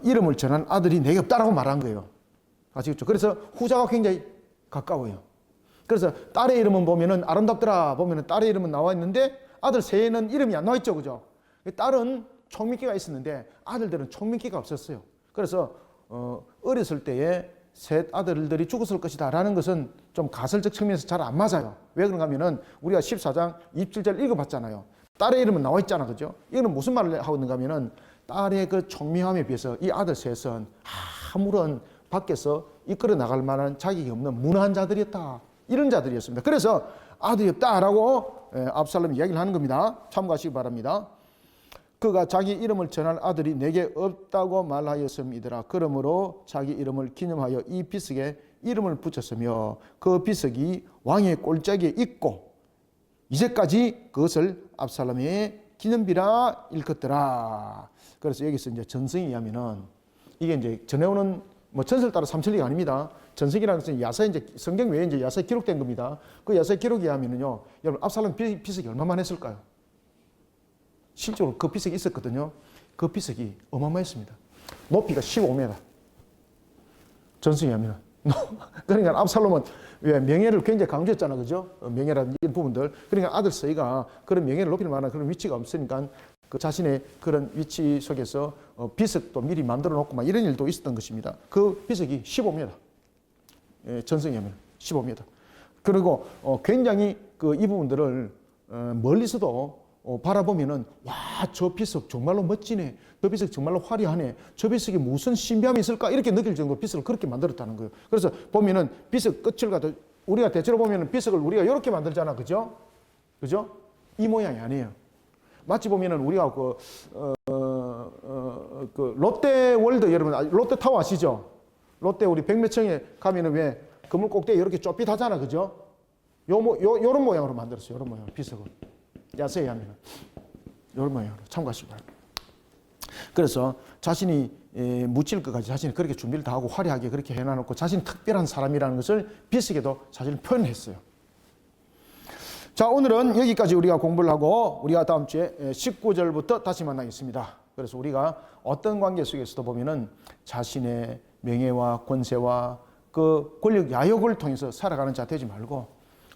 이름을 전한 아들이 내게 없다라고 말한 거예요. 아시겠죠? 그래서 후자가 굉장히 가까워요. 그래서 딸의 이름은 보면은 아름답더라 보면은 딸의 이름은 나와 있는데 아들 셋에는 이름이 안 나와 있죠, 그죠? 딸은 총명기가 있었는데 아들들은 총명기가 없었어요. 그래서 어렸을 때에 셋 아들들이 죽었을 것이다 라는 것은 좀 가설적 측면에서 잘 안 맞아요. 왜 그런가 하면은 우리가 14장 27절 읽어봤잖아요. 딸의 이름은 나와 있잖아, 그죠? 이거는 무슨 말을 하고 있는가 하면은 딸의 그 총명함에 비해서 이 아들 셋은 아무런 밖에서 이끌어 나갈 만한 자격이 없는 무능한 자들이었다. 이런 자들이었습니다. 그래서 아들이 없다라고 압살롬이 이야기를 하는 겁니다. 참고하시기 바랍니다. 그가 자기 이름을 전할 아들이 내게 없다고 말하였음이더라. 그러므로 자기 이름을 기념하여 이 비석에 이름을 붙였으며 그 비석이 왕의 꼴짝에 있고 이제까지 그것을 압살롬의 기념비라 일컫더라. 그래서 여기서 이제 전승에 의하면은 이게 이제 전해오는 뭐 전설 따라 삼천리가 아닙니다. 전승이라는 것은 야사에 이제 성경 외에 이제 야사에 기록된 겁니다. 그 야사에 기록에 의하면은요, 여러분 압살롬 비석이 얼마만 했을까요? 실제로 그 비석이 있었거든요. 그 비석이 어마어마했습니다. 높이가 15m. 전승에 의하면. 그러니까 압살롬은 왜 명예를 굉장히 강조했잖아, 그죠? 명예라는 이런 부분들. 그러니까 아들 서희가 그런 명예를 높일 만한 그런 위치가 없으니까 그 자신의 그런 위치 속에서 비석도 미리 만들어 놓고 막 이런 일도 있었던 것입니다. 그 비석이 15m. 전승에 의하면 15m. 그리고 굉장히 이 부분들을 멀리서도 바라보면은 와, 저 비석 정말로 멋지네. 저 비석 정말로 화려하네. 저 비석이 무슨 신비함이 있을까? 이렇게 느낄 정도로 비석을 그렇게 만들었다는 거예요. 그래서 보면은 비석 끝을 갖다 우리가 대체로 보면은 비석을 우리가 이렇게 만들잖아, 그죠? 그죠? 이 모양이 아니에요. 마치 보면은 우리가 그 롯데월드 여러분 롯데타워 아시죠? 롯데 우리 백매청에 가면은 왜 그물 꼭대기 이렇게 좁빗하잖아, 그죠? 요런 모양으로 만들었어요. 요런 모양 비석을. 야세에 하면 이런 모양으로 참고하시기 바랍니다. 그래서 자신이 묻힐 것까지 자신이 그렇게 준비를 다 하고 화려하게 그렇게 해놔놓고 자신이 특별한 사람이라는 것을 비석에도 자신을 표현했어요. 자, 오늘은 여기까지 우리가 공부를 하고 우리가 다음 주에 19절부터 다시 만나겠습니다. 그래서 우리가 어떤 관계 속에서도 보면은 자신의 명예와 권세와 그 권력 야욕을 통해서 살아가는 자 되지 말고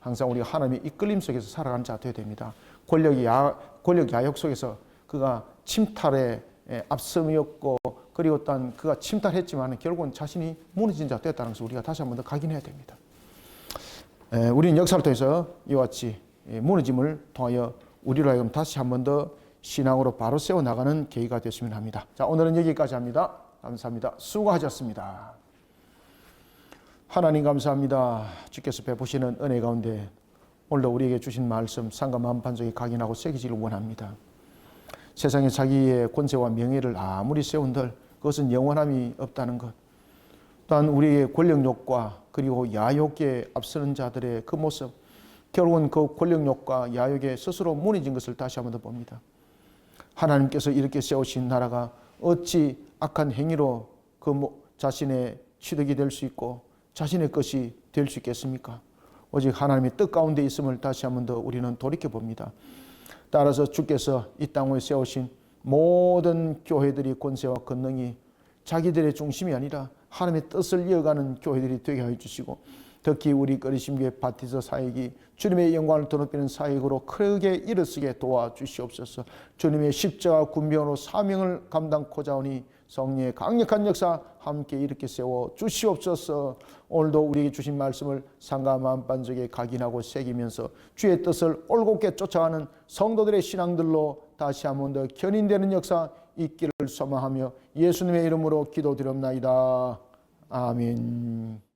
항상 우리가 하나님의 이끌림 속에서 살아가는 자 되어야 됩니다. 권력 야욕 속에서 그가 침탈에 앞섬이었고 그리고 또한 그가 침탈했지만 결국은 자신이 무너진 자 되었다는 것을 우리가 다시 한 번 더 각인해야 됩니다. 우리는 역사를 통해서 이와 같이 무너짐을 통하여 우리로 하여금 다시 한 번 더 신앙으로 바로 세워나가는 계기가 됐으면 합니다. 자, 오늘은 여기까지 합니다. 감사합니다. 수고하셨습니다. 하나님 감사합니다. 주께서 베푸시는 은혜 가운데 오늘도 우리에게 주신 말씀 상과 만판적에 각인하고 새기지를 원합니다. 세상에 자기의 권세와 명예를 아무리 세운들 그것은 영원함이 없다는 것. 또한 우리의 권력욕과 그리고 야욕에 앞서는 자들의 그 모습, 결국은 그 권력욕과 야욕에 스스로 무너진 것을 다시 한번 더 봅니다. 하나님께서 이렇게 세우신 나라가 어찌 악한 행위로 그 자신의 취득이 될 수 있고 자신의 것이 될 수 있겠습니까? 오직 하나님의 뜻 가운데 있음을 다시 한번 더 우리는 돌이켜 봅니다. 따라서 주께서 이 땅 위에 세우신 모든 교회들이 권세와 권능이 자기들의 중심이 아니라 하나님의 뜻을 이어가는 교회들이 되게 하여 주시고 특히 우리 거리심교회 바티스 사역이 주님의 영광을 드높이는 사역으로 크게 일어서게 도와주시옵소서. 주님의 십자가 군병으로 사명을 감당코자 하오니 성령의 강력한 역사 함께 이렇게 세워 주시옵소서. 오늘도 우리에게 주신 말씀을 상가 만반적에 각인하고 새기면서 주의 뜻을 올곧게 쫓아가는 성도들의 신앙들로 다시 한 번 더 견인되는 역사 있기를 소망하며 예수님의 이름으로 기도드립나이다. 아멘.